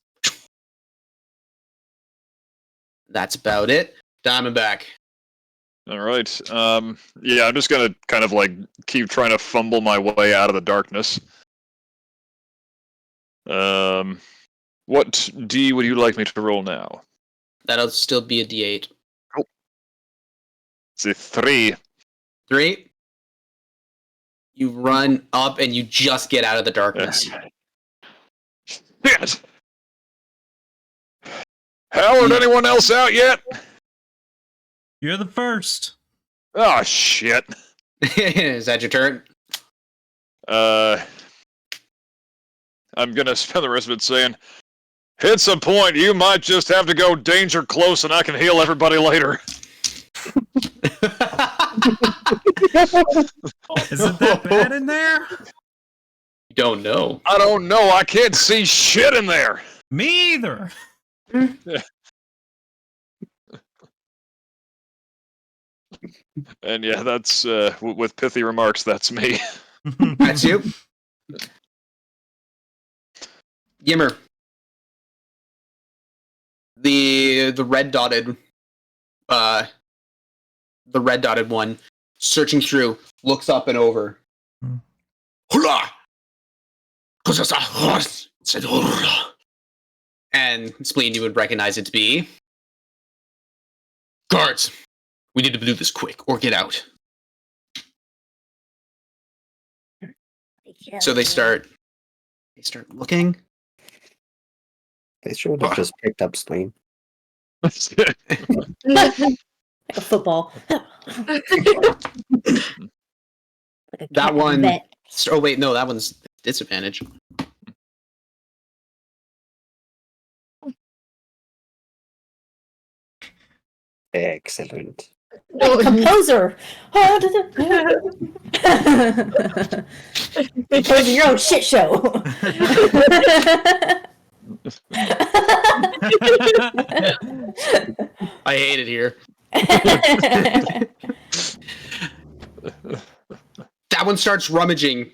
that's about it. Diamondback. All right. Yeah, I'm just gonna kind of like keep trying to fumble my way out of the darkness. What D would you like me to roll now? That'll still be a D8. It's a 3. 3. You run up and you just get out of the darkness. Shit! Howard, anyone else out yet? You're the first. Oh shit! Is that your turn? I'm gonna spend the rest of it saying, hit some point, you might just have to go danger close and I can heal everybody later. Is it that bad in there? You don't know. I don't know, I can't see shit in there! Me either. And yeah, that's, with pithy remarks, that's me. That's you. Yimmer. The red dotted one searching through looks up and over. Hurrah! And Spleen, you would recognize it to be guards. We need to do this quick or get out. So they start looking. They should have just picked up Spleen. Like a football. Like a That one. vet. Oh wait, no, that one's disadvantage. Excellent. Composer. Composing your own shit show. I hate it here. That one starts rummaging,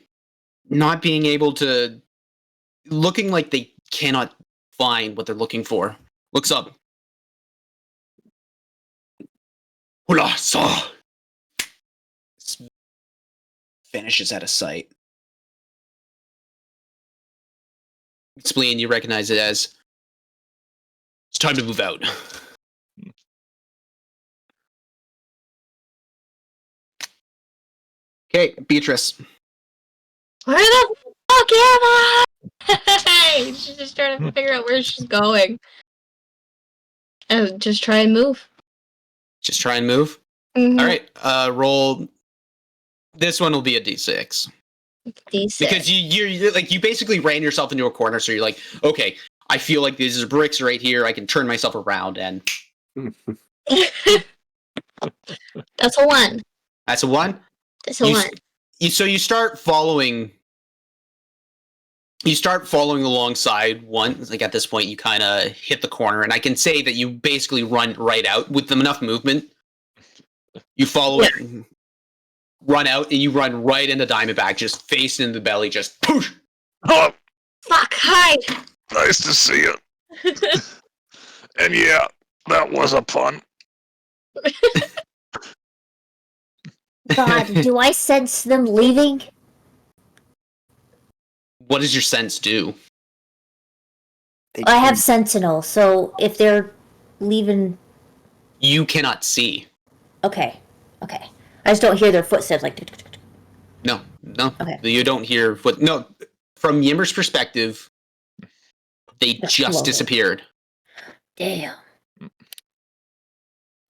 not being able to, looking like they cannot find what they're looking for. Looks up. Hula saw. Vanishes out of sight. Spleen, you recognize it as it's time to move out. Okay, Beatrice. Where the fuck am I? She's just trying to figure out where she's going. And just try and move. Just try and move. Mhm. All right, roll. This one will be a D6. D6. Because you're like, you basically ran yourself into a corner, so you're like, okay, I feel like these are bricks right here. I can turn myself around, and That's a 1. that's a 1. That's a 1. So you start following. You start following alongside one. Like at this point, you kind of hit the corner, and I can say that you basically run right out with enough movement. You follow it, run out, and you run right into Diamondback, just face in the belly, just poosh. Oh, Fuck, hide! nice to see you. And yeah, that was a pun. God, do I sense them leaving? What does your sense do? I have Sentinel, so if they're leaving... You cannot see. Okay. I just don't hear their footsteps, like... No. Okay. You don't hear what. No, from Yimmer's perspective, they They're just floating. disappeared. Damn.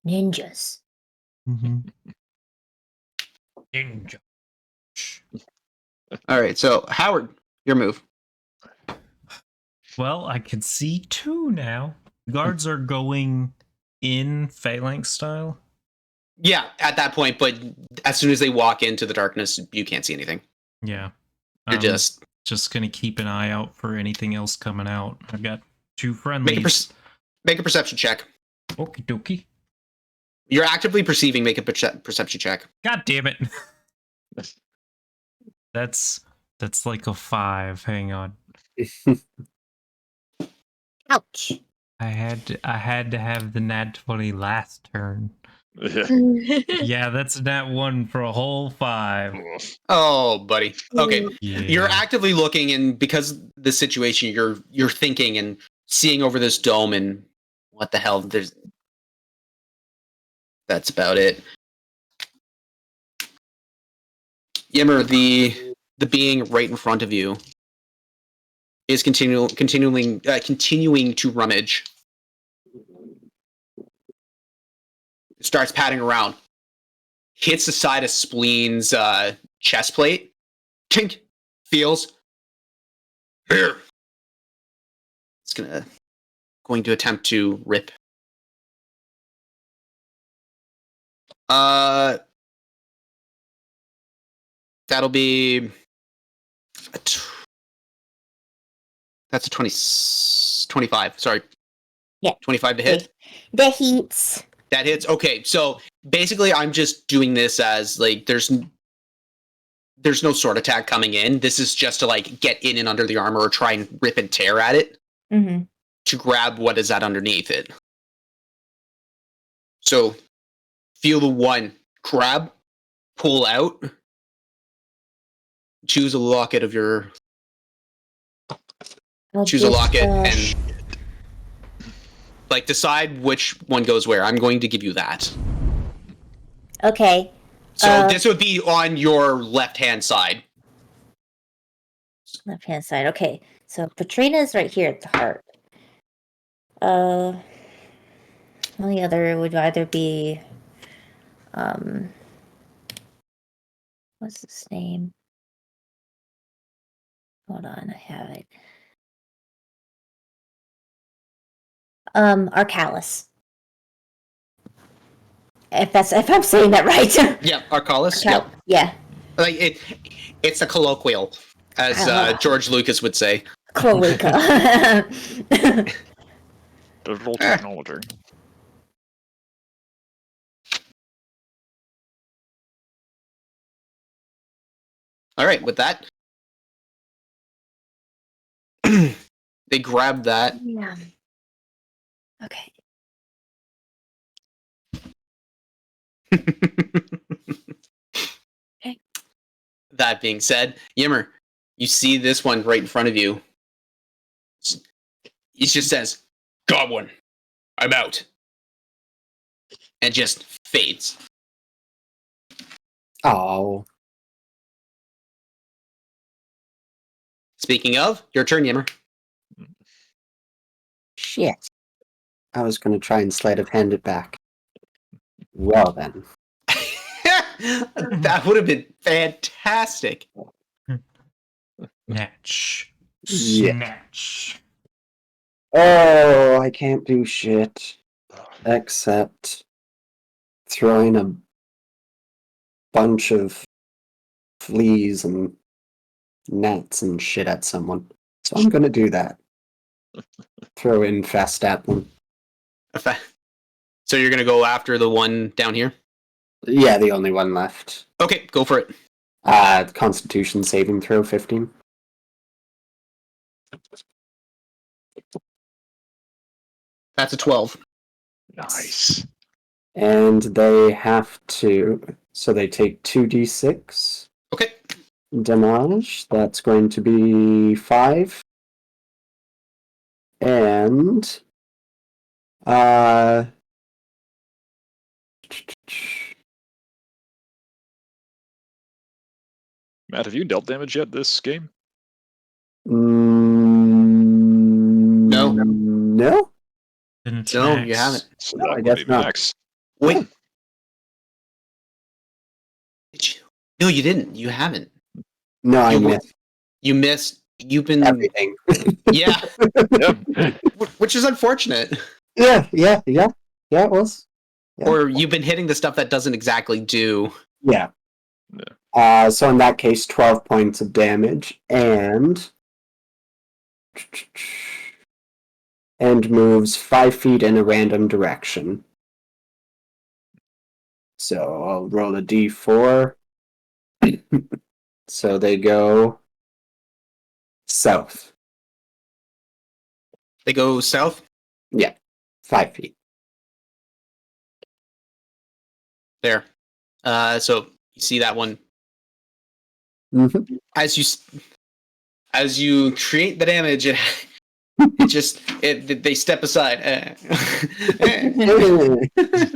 Ninjas. Ninja. All right, so Howard, your move. Well, I can see 2 now. Guards are going in phalanx style. Yeah, at that point, but as soon as they walk into the darkness, you can't see anything. Yeah. You're just gonna keep an eye out for anything else coming out. I've got 2 friendlies. make a perception check. Okie dokie. You're actively perceiving. Make a perception check. God damn it. That's like a 5. Hang on. Ouch. I had to have the nat 20 last turn. Yeah, that's a nat 1 for a whole 5. Oh, buddy. Okay, Yeah. you're actively looking, and because of the situation, you're thinking and seeing over this dome, and what the hell? That's about it. Yimmer, the being right in front of you is continuing to rummage. Starts patting around. Hits the side of Spleen's chest plate. Tink. Feels. Here. It's going to attempt to rip. That'll be that's a 25. Sorry. Yeah. 25 to hit. The heats. That hits. Okay, so basically I'm just doing this as like there's no sword attack coming in. This is just to like get in and under the armor or try and rip and tear at it to grab what is that underneath it. So feel the 1 grab, pull out, choose a locket of your choose a locket and like decide which one goes where. I'm going to give you that. Okay. So this would be on your left-hand side. Left hand side. Okay. So Patrina's right here at the heart. The other would either be what's his name? Hold on, I have it. Arcalis. If I'm saying that right. Yeah, Arcalis. Yep. Yeah. Like it's a colloquial, as George Lucas would say. Cloaca. Digital technology. All right, with that, they grab that. Yeah. Okay. Okay. That being said, Yimmer, you see this one right in front of you. He just says, "Got one. I'm out," and just fades. Oh. Speaking of, your turn, Yimmer. Shit. I was going to try and sleight of hand it back. Well then. That would have been fantastic. Snatch. Yeah. Snatch. Oh, I can't do shit except throwing a bunch of fleas and gnats and shit at someone. So I'm gonna do that. Throw in fast stat one. So you're gonna go after the one down here? Yeah, the only one left. Okay, go for it. Constitution saving throw 15. That's a 12. Nice. And they have to. So they take 2d6 Okay. damage. That's going to be 5. And. Matt, have you dealt damage yet this game? No. No? Then it's No, Max. you haven't. So No, that I would guess be not. Max. Wait. Did you? No, you didn't. You haven't. No, I You- missed You missed. You've been. everything. Yeah. Yep. Which is unfortunate. Yeah, it was. Yeah. Or you've been hitting the stuff that doesn't exactly do. Yeah. So in that case, 12 points of damage and moves 5 feet in a random direction. So I'll roll a d4. So they go south. They go south. 5 feet. There. So you see that one Mm-hmm. as you create the damage. They step aside.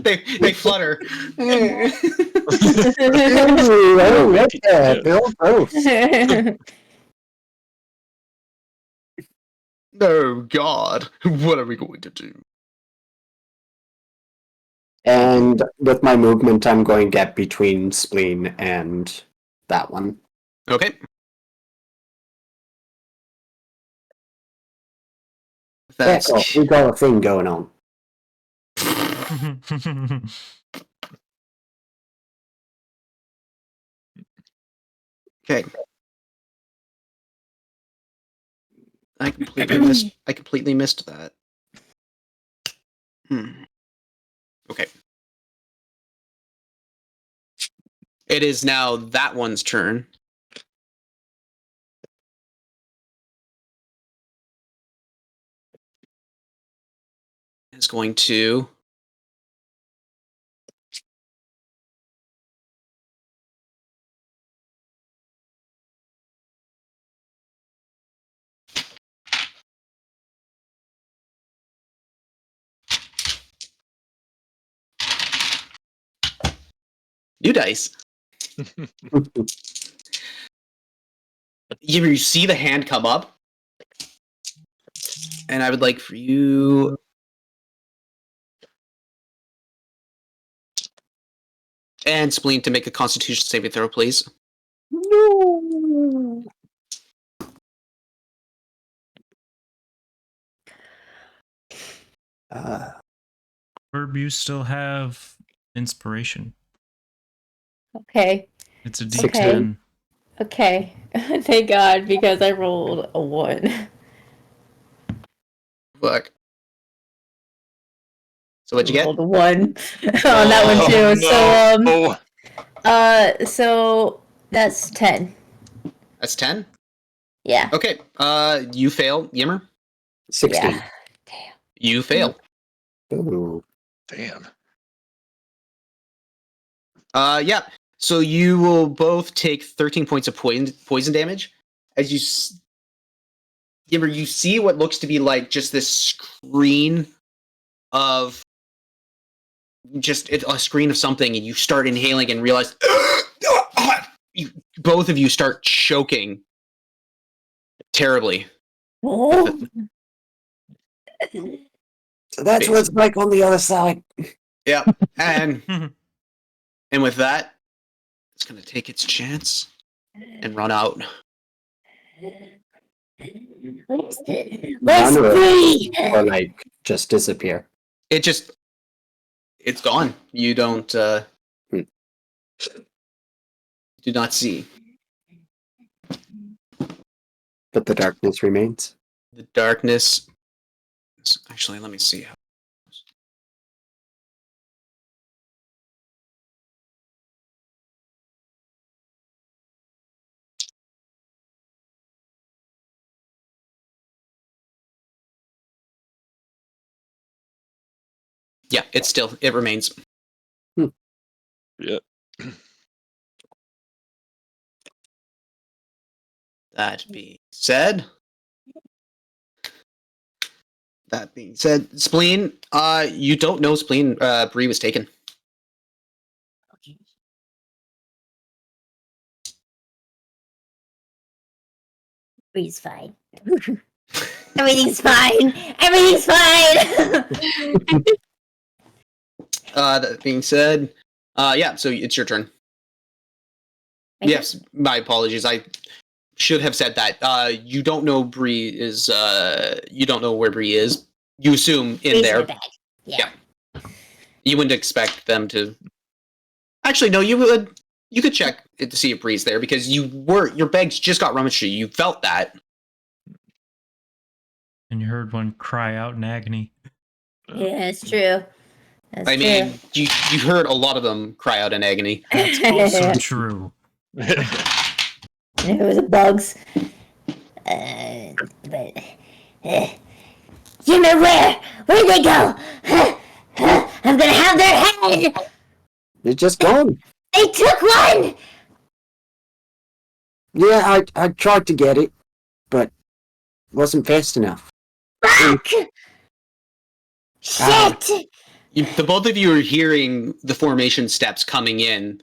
they flutter. Oh, what's that? Bill Gross. Oh God! What are we going to do? And with my movement, I'm going to get between Spleen and that one. Okay. That's Yeah, cool. We got a thing going on. okay. I completely missed that. Okay. It is now that one's turn. It's going to new dice. You see the hand come up, and I would like for you and Spleen to make a Constitution saving throw, please. No. Herb, you still have inspiration. Okay. It's a Okay. D10. Okay. Thank God, because I rolled a 1. Fuck. So what'd you get? Rolled a 1 on that one too. No. So that's 10. That's 10. Yeah. Okay. You fail, Yimmer. 16. Yeah. You fail. Ooh. Damn. Yeah. So you will both take 13 points of poison damage as you Yimmer, you see what looks to be like just this screen of a screen of something, and you start inhaling and realize both of you start choking terribly. Oh. So that's what it's like on the other side. Yeah, and with that, it's gonna take its chance and run out. Let's None of free. or like just disappear. It's gone. You don't do not see. But the darkness remains. The darkness. Actually, let me see. Yeah, it remains. Yeah. That being said, Spleen, you don't know Spleen, Bree was taken. Bree's fine. Everything's fine. Everything's fine. That being said, yeah, so it's your turn. Yes, my apologies. I should have said that. You don't know Bree is. You don't know where Bree is. You assume in Bree's there. my bag. Yeah. You wouldn't expect them to. Actually, no. You would. You could check it to see if Bree's there because your bags just got rummaged through. You felt that. And you heard one cry out in agony. Yeah, it's true. That's I mean, you heard a lot of them cry out in agony. That's also true. It was bugs. But you know where? Where'd they go? I'm gonna have their head. They're just gone. They took one. Yeah, I tried to get it, but wasn't fast enough. Fuck! Shit! The both of you are hearing the formation steps coming in.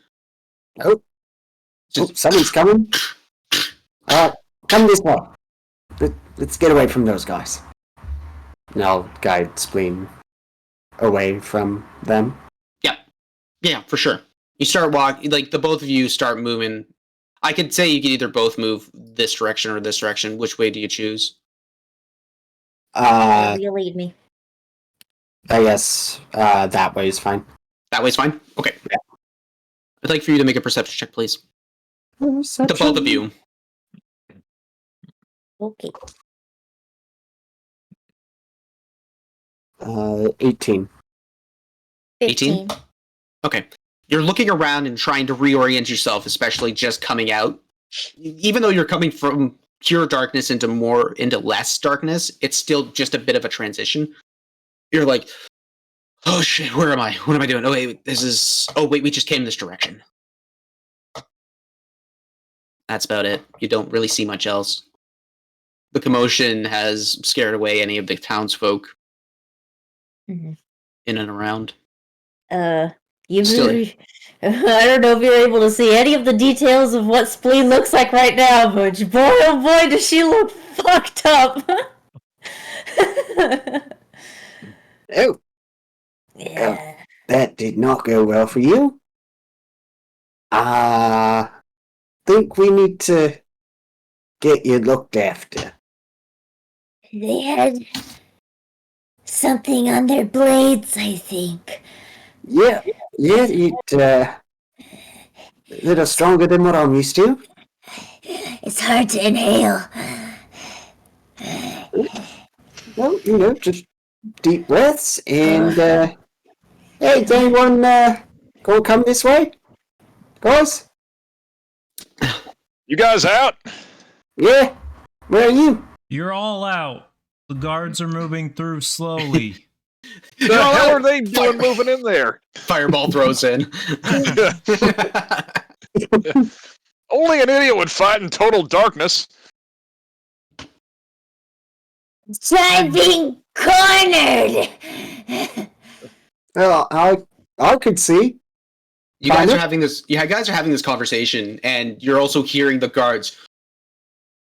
Oh, someone's coming. Come this way. Let's get away from those guys. And I'll guide Spleen away from them. Yeah, for sure. You start walking, like the both of you start moving. I could say you could either both move this direction or this direction. Which way do you choose? You lead me. I guess that way is fine. That way's fine? Okay. Yeah. I'd like for you to make a perception check, please. Perception. The both of you. Okay. 18. 15. Okay. You're looking around and trying to reorient yourself, especially just coming out. Even though you're coming from pure darkness into less darkness, it's still just a bit of a transition. You're like, oh shit, where am I? What am I doing? Oh wait, we just came this direction. That's about it. You don't really see much else. The commotion has scared away any of the townsfolk Mhm. in and around. You Still- I don't know if you're able to see any of the details of what Spleen looks like right now, but boy, oh boy, does she look fucked up. Oh, Yeah. that did not go well for you. Think we need to get you looked after. They had something on their blades, I think. Yeah, it a little stronger than what I'm used to. It's hard to inhale. Well, just deep breaths and hey, is anyone gonna come this way? Guys? You guys out? Yeah? Where are you? You're all out. The guards are moving through slowly. The hell are they doing moving in there? Fireball throws in. Only an idiot would fight in total darkness. I'm being cornered! Well, I could see. You guys Kinda. are having this. You guys are having this conversation, and you're also hearing the guards.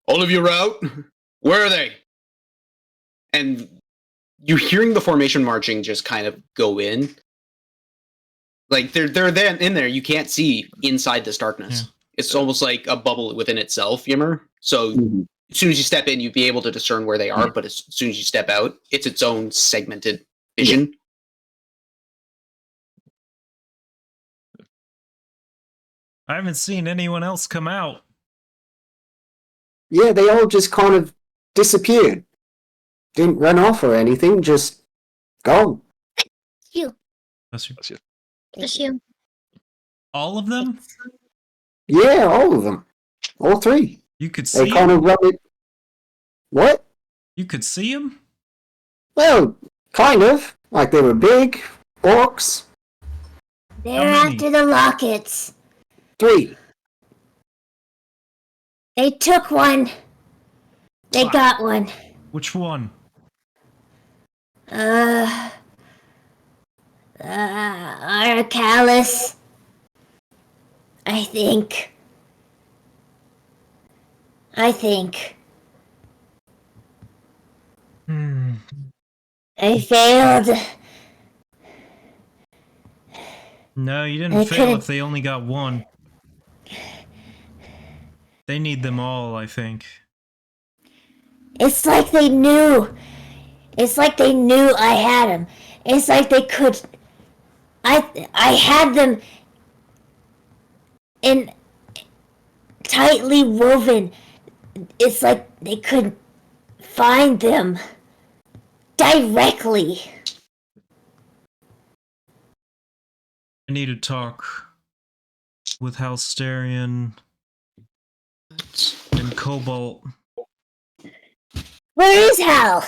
All of you are out. Where are they? And you're hearing the formation marching just kind of go in. Like they're then in there. You can't see inside this darkness. Yeah. It's almost like a bubble within itself, Yimmer. So as soon as you step in, you'd be able to discern where they are, but as soon as you step out, it's its own segmented vision. I haven't seen anyone else come out. Yeah, they all just kind of disappeared. Didn't run off or anything, just gone. You. Bless you. Bless you. Bless you. All of them? Yeah, all of them. All three. You could They see kind them? of rub it. What? You could see them? Well, kind of. Like they were big, orcs. They're many? after the lockets. 3. They took one. They got one. Which one? Arcalis. I think. I failed. No, you didn't I fail couldn't- if they only got one. They need them all, I think. It's like they knew. It's like they knew I had them. It's like they could. I had them in tightly woven. It's like they could find them directly. I need to talk with Halsterian and Cobalt. Where is Hal?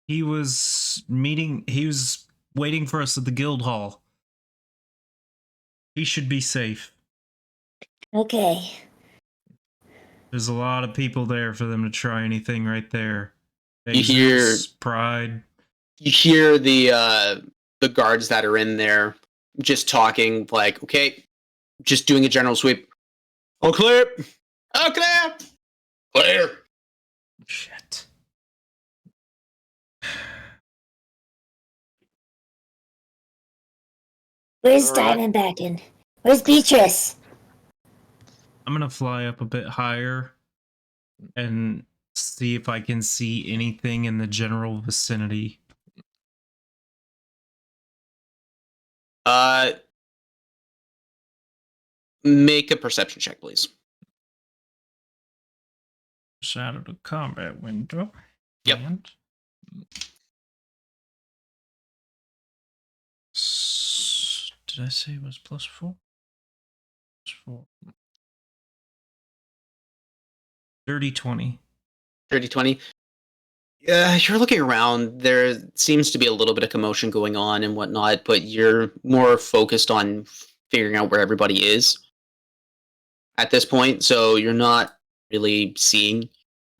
He was waiting for us at the guild hall. He should be safe. Okay. There's a lot of people there for them to try anything right there. You hear- Jesus, Pride. You hear the guards that are in there just talking like, okay, just doing a general sweep. All clear. All clear. Clear. Shit. Where's All right. Diamondback? Where's Beatrice? I'm gonna fly up a bit higher and see if I can see anything in the general vicinity. Make a perception check, please. Out of the combat window. Yep. And did I say it was +4? +4. 30-20. 30-20. You're looking around. There seems to be a little bit of commotion going on and whatnot, but you're more focused on figuring out where everybody is at this point, so you're not really seeing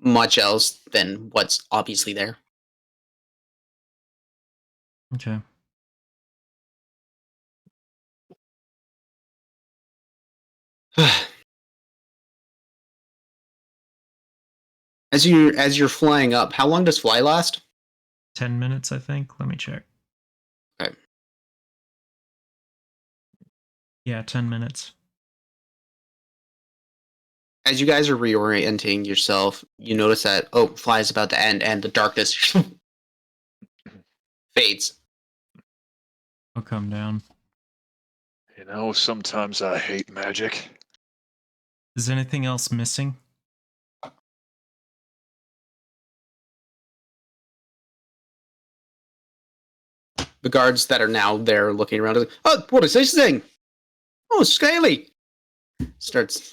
much else than what's obviously there. Okay. As you're flying up, how long does fly last? 10 minutes, I think. Let me check. Okay. Yeah, 10 minutes. As you guys are reorienting yourself, you notice that fly is about to end, and the darkness fades. I'll come down. You know, sometimes I hate magic. Is anything else missing? The guards that are now there looking around, are like, oh, what is this thing? Oh, Scaly! Starts.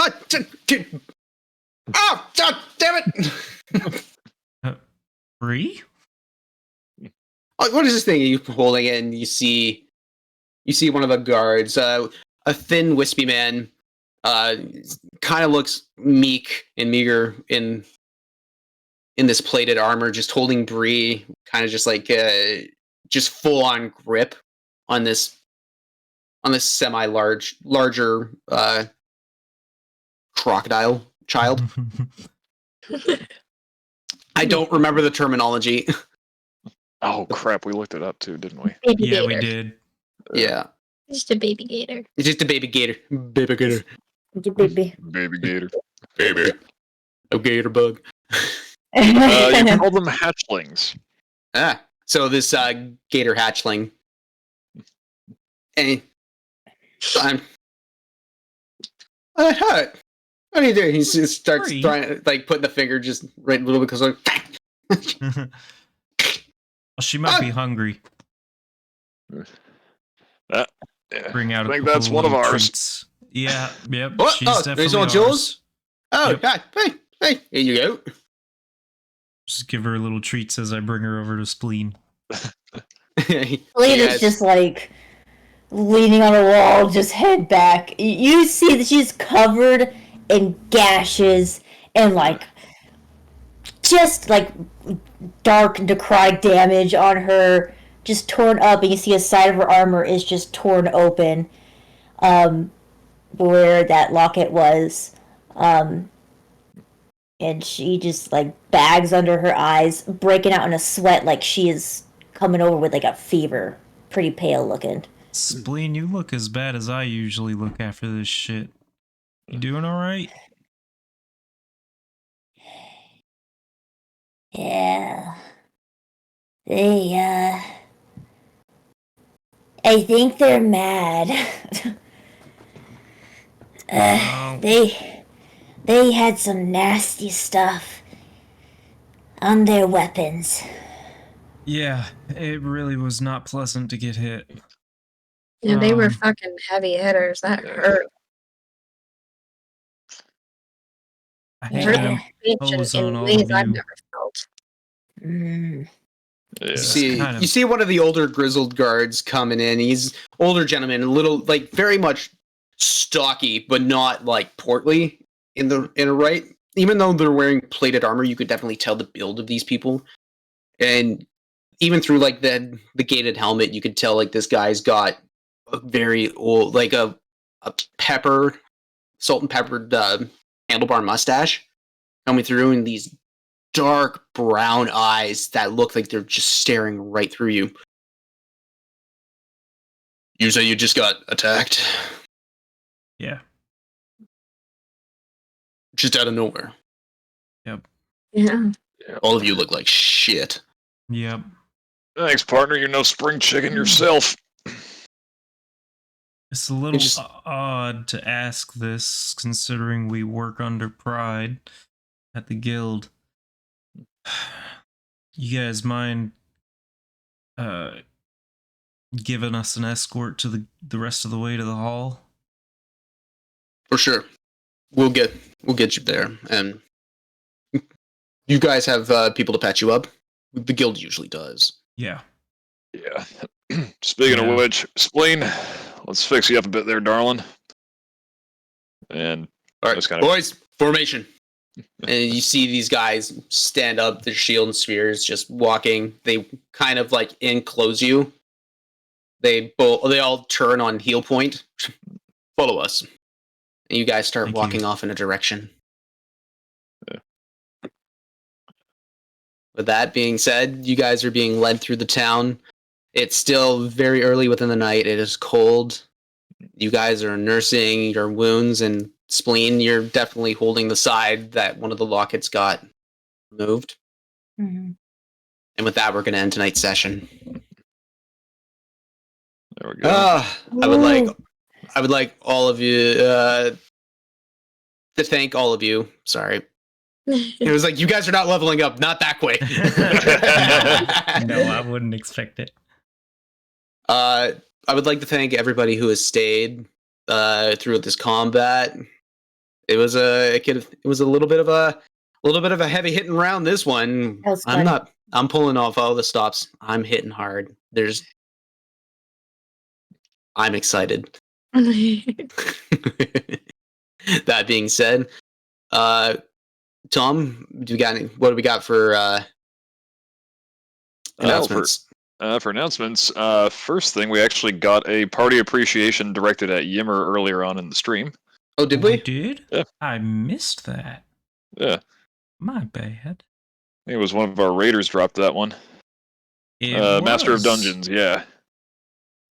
Oh, damn it! Bree? Oh, what is this thing you holding in? You see one of the guards, a thin, wispy man, kind of looks meek and meager in this plated armor, just holding Bree, kind of just like just full on grip on this larger crocodile child. I don't remember the terminology. Oh crap, we looked it up too, didn't we? Baby Yeah, gator. we did. Yeah, Just a baby gator. it's just a baby gator. Baby gator. Baby. Baby gator. Baby. A gator bug. You call them hatchlings. So this gator hatchling. Hey, I'm. What are you doing? He just starts trying, like, putting the finger just right a little bit because like. Well, she might be hungry. Bring out I a think couple that's one of little ours. treats. Yeah, yep. What? She's definitely there's no ours. Jules? Oh, Yep. God. Hey, here you go. Just give her little treats as I bring her over to Spleen. Lena's just like leaning on a wall, just head back. You see that she's covered in gashes and like just like dark necrotic damage on her, just torn up, and you see a side of her armor is just torn open, where that locket was, and she just like bags under her eyes, breaking out in a sweat like she is coming over with like a fever, pretty pale looking. Spleen, you look as bad as I usually look after this shit. You doing alright? Yeah. They, I think they're mad. Oh. They had some nasty stuff on their weapons. Yeah, it really was not pleasant to get hit. Yeah, they were Um, fucking heavy hitters. That hurt. I It hate hurt to Yeah. the bitch impose in on all ways of I've you. never felt. Mm. Yeah. You see one of the older grizzled guards coming in. He's older gentleman, a little, like, very much stocky, but not like portly in a right. Even though they're wearing plated armor, you could definitely tell the build of these people. And even through like the gated helmet, you could tell like this guy's got a very old, like a salt and peppered handlebar mustache coming through, and these dark brown eyes that look like they're just staring right through you. You say you just got attacked? Yeah. Just out of nowhere. Yeah. All of you look like shit. Yep. Thanks, partner. You're no spring chicken yourself. It's a little just- odd to ask this, considering we work under Pride at the guild. You guys mind giving us an escort to the rest of the way to the hall? For sure. We'll get you there. And you guys have people to patch you up? The guild usually does. Yeah. Yeah. Speaking Yeah. of which, Spleen, let's fix you up a bit there, darling. And All right, Just kind of- boys, formation. And you see these guys stand up, their shield and spears, just walking. They kind of like enclose you. They all turn on heel point. Follow us. And you guys start Thank walking you. off in a direction. Yeah. With that being said, you guys are being led through the town. It's still very early within the night. It is cold. You guys are nursing your wounds, and Spleen, you're definitely holding the side that one of the lockets got removed. Mhm. And with that, we're going to end tonight's session. there we go. I would like all of you to thank all of you. Sorry. It was like, you guys are not leveling up, not that quick. No, I wouldn't expect it. I would like to thank everybody who has stayed through this combat. It was a little bit of a heavy hitting round. This one, That was fun. I'm pulling off all the stops. I'm hitting hard. I'm excited. That being said, Tom, what do we got for announcements? For announcements, first thing, we actually got a party appreciation directed at Yimmer earlier on in the stream. Oh, did We we? did? Yeah. I missed that. Yeah, My bad. I think it was one of our raiders dropped that one. Master of was. Dungeons, yeah.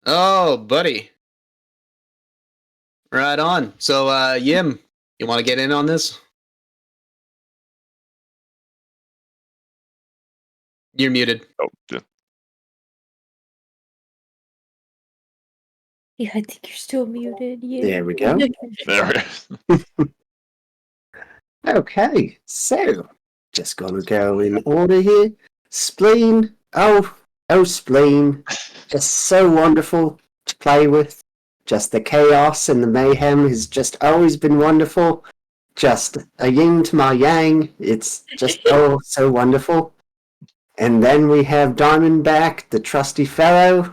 Oh, buddy. Right on. So, Yim, you want to get in on this? You're muted. Oh, yeah. Yeah, I think you're still muted. Yeah. There we go. There. Okay, so just gonna go in order here. Spleen, oh Spleen, just so wonderful to play with. Just the chaos and the mayhem has just always been wonderful. Just a yin to my yang. It's just oh so wonderful. And then we have Diamondback, the trusty fellow,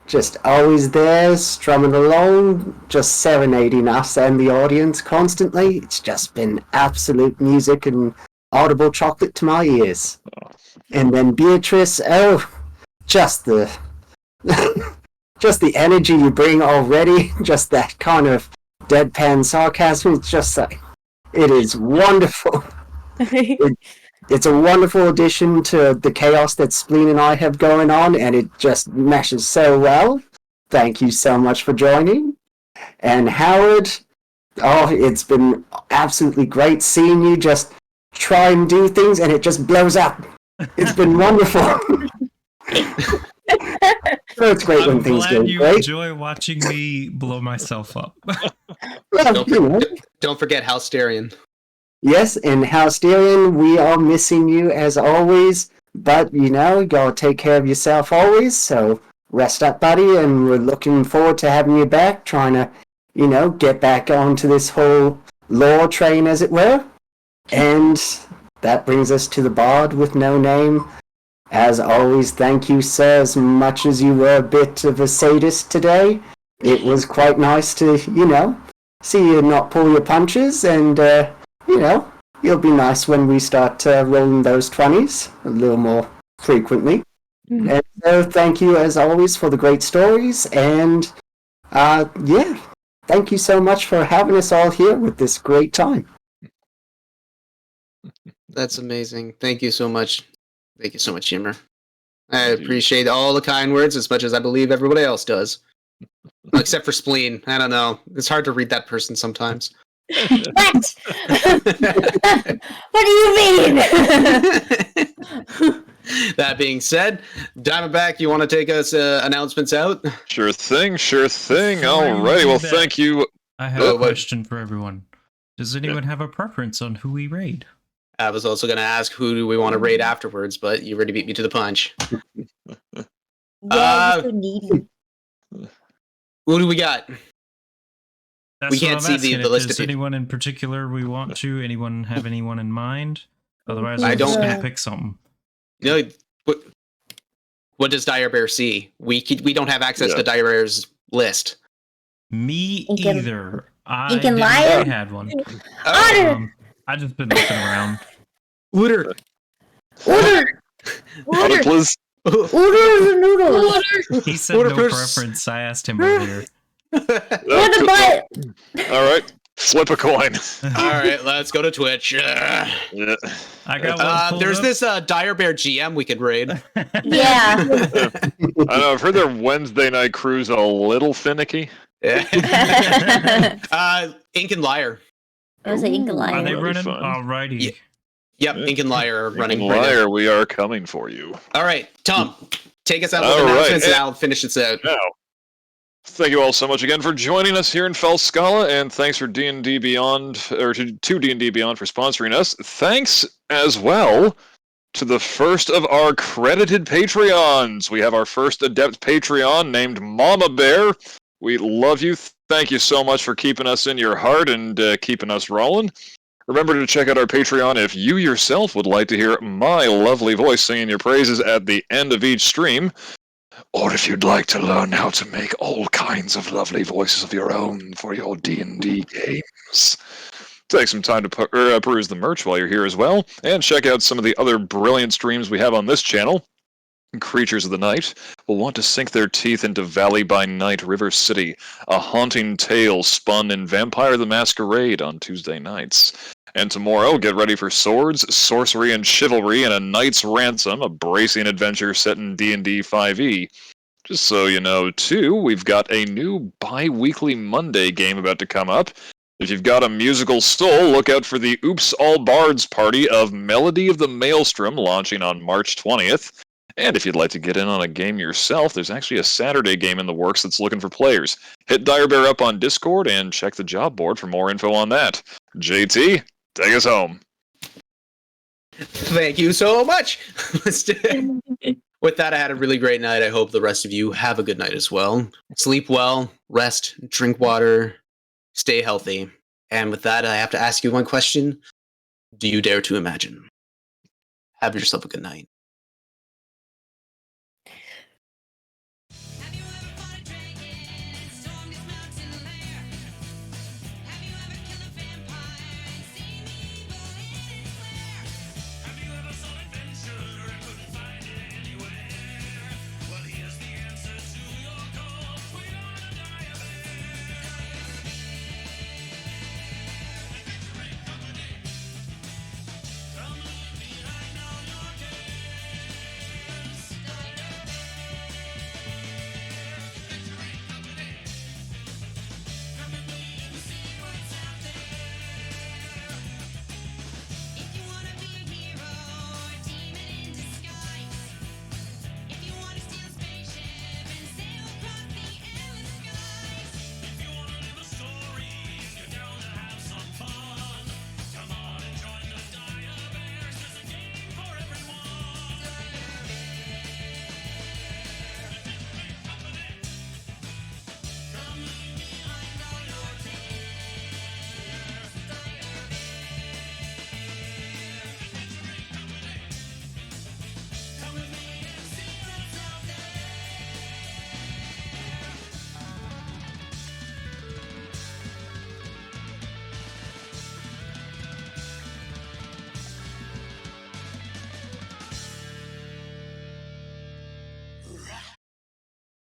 just always there, strumming along, just serenading us and the audience constantly. It's just been absolute music and audible chocolate to my ears. And then Beatrice, oh, just the just the energy you bring already, just that kind of deadpan sarcasm. It's just like, it is wonderful. It's a wonderful addition to the chaos that Spleen and I have going on, and it just meshes so well. Thank you so much for joining. And Howard, oh, it's been absolutely great seeing you just try and do things, and it just blows up. It's been wonderful. So it's great when things go glad you great. enjoy watching me blow myself up. Well, you know. Don't forget Halsterian. Yes, and Halsterian, we are missing you as always, but you know, you gotta take care of yourself always, so rest up, buddy, and we're looking forward to having you back, trying to, you know, get back onto this whole lore train, as it were. And that brings us to the bard with no name. As always, thank you, sir, as much as you were a bit of a sadist today. It was quite nice to, you know, see you not pull your punches, and, you know, you'll be nice when we start rolling those 20s a little more frequently. And so thank you, as always, for the great stories, and, yeah, thank you so much for having us all here with this great time. That's amazing. Thank you so much. Thank you so much, Yimmer. I appreciate all the kind words as much as I believe everybody else does. Except for Spleen. I don't know. It's hard to read that person sometimes. What? What do you mean? That being said, Diamondback, you want to take us announcements out? Sure thing, sure thing. Before you Alrighty, do well, that- thank you. I have Oh, a what? question for everyone. Does anyone have a preference on who we raid? I was also going to ask who do we want to raid afterwards, but you already beat me to the punch. Yeah, you're so needy. Who do we got? That's We what can't I'm see asking. the If list there's of people. anyone in particular we want to? Anyone have anyone in mind? Otherwise, I I'm just don't gonna have- pick something. You know, what does Dire Bear see? We don't have access Yeah. to Dire Bear's list. Me Incan- either. I Incan didn't know liar? I had one. Otter! I just been looking around. Looter. Order! Order! Please. Order noodles! He said Order no first. preference. I asked him earlier. Order butt! Alright, flip a coin. All right, let's go to Twitch. Yeah. I got one pulled There's up. this Dire Bear GM we could raid. Yeah. I don't know, I've heard their Wednesday night crew's a little finicky. Ink and Liar. I was like, Inca Are lion. they That'd be running? fun. Alrighty. Yeah. Yep, Yeah. Ink and Liar are running right now. Liar, we are coming for you. All right, Tom, take us out with All right, announcements and and- I'll finish this out. Now, thank you all so much again for joining us here in Falskallan, and thanks for D&D Beyond, or to D&D Beyond for sponsoring us. Thanks as well to the first of our credited Patreons. We have our first adept Patreon named Mama Bear. We love you. Thank you so much for keeping us in your heart and keeping us rolling. Remember to check out our Patreon if you yourself would like to hear my lovely voice singing your praises at the end of each stream. Or if you'd like to learn how to make all kinds of lovely voices of your own for your D&D games. Take some time to peruse the merch while you're here as well, and check out some of the other brilliant streams we have on this channel. Creatures of the Night will want to sink their teeth into Valley by Night River City, a haunting tale spun in Vampire the Masquerade on Tuesday nights. And tomorrow, get ready for swords, sorcery, and chivalry in A Knight's Ransom, a bracing adventure set in D&D 5e. Which Just so you know, too, we've got a new bi-weekly Monday game about to come up. If you've got a musical soul, look out for the Oops All Bards party of Melody of the Maelstrom launching on March 20th. And if you'd like to get in on a game yourself, there's actually a Saturday game in the works that's looking for players. Hit Dire Bear up on Discord and check the job board for more info on that. JT, take us home. Thank you so much. With that, I had a really great night. I hope the rest of you have a good night as well. Sleep well, rest, drink water, stay healthy. And with that, I have to ask you one question. Do you dare to imagine? Have yourself a good night.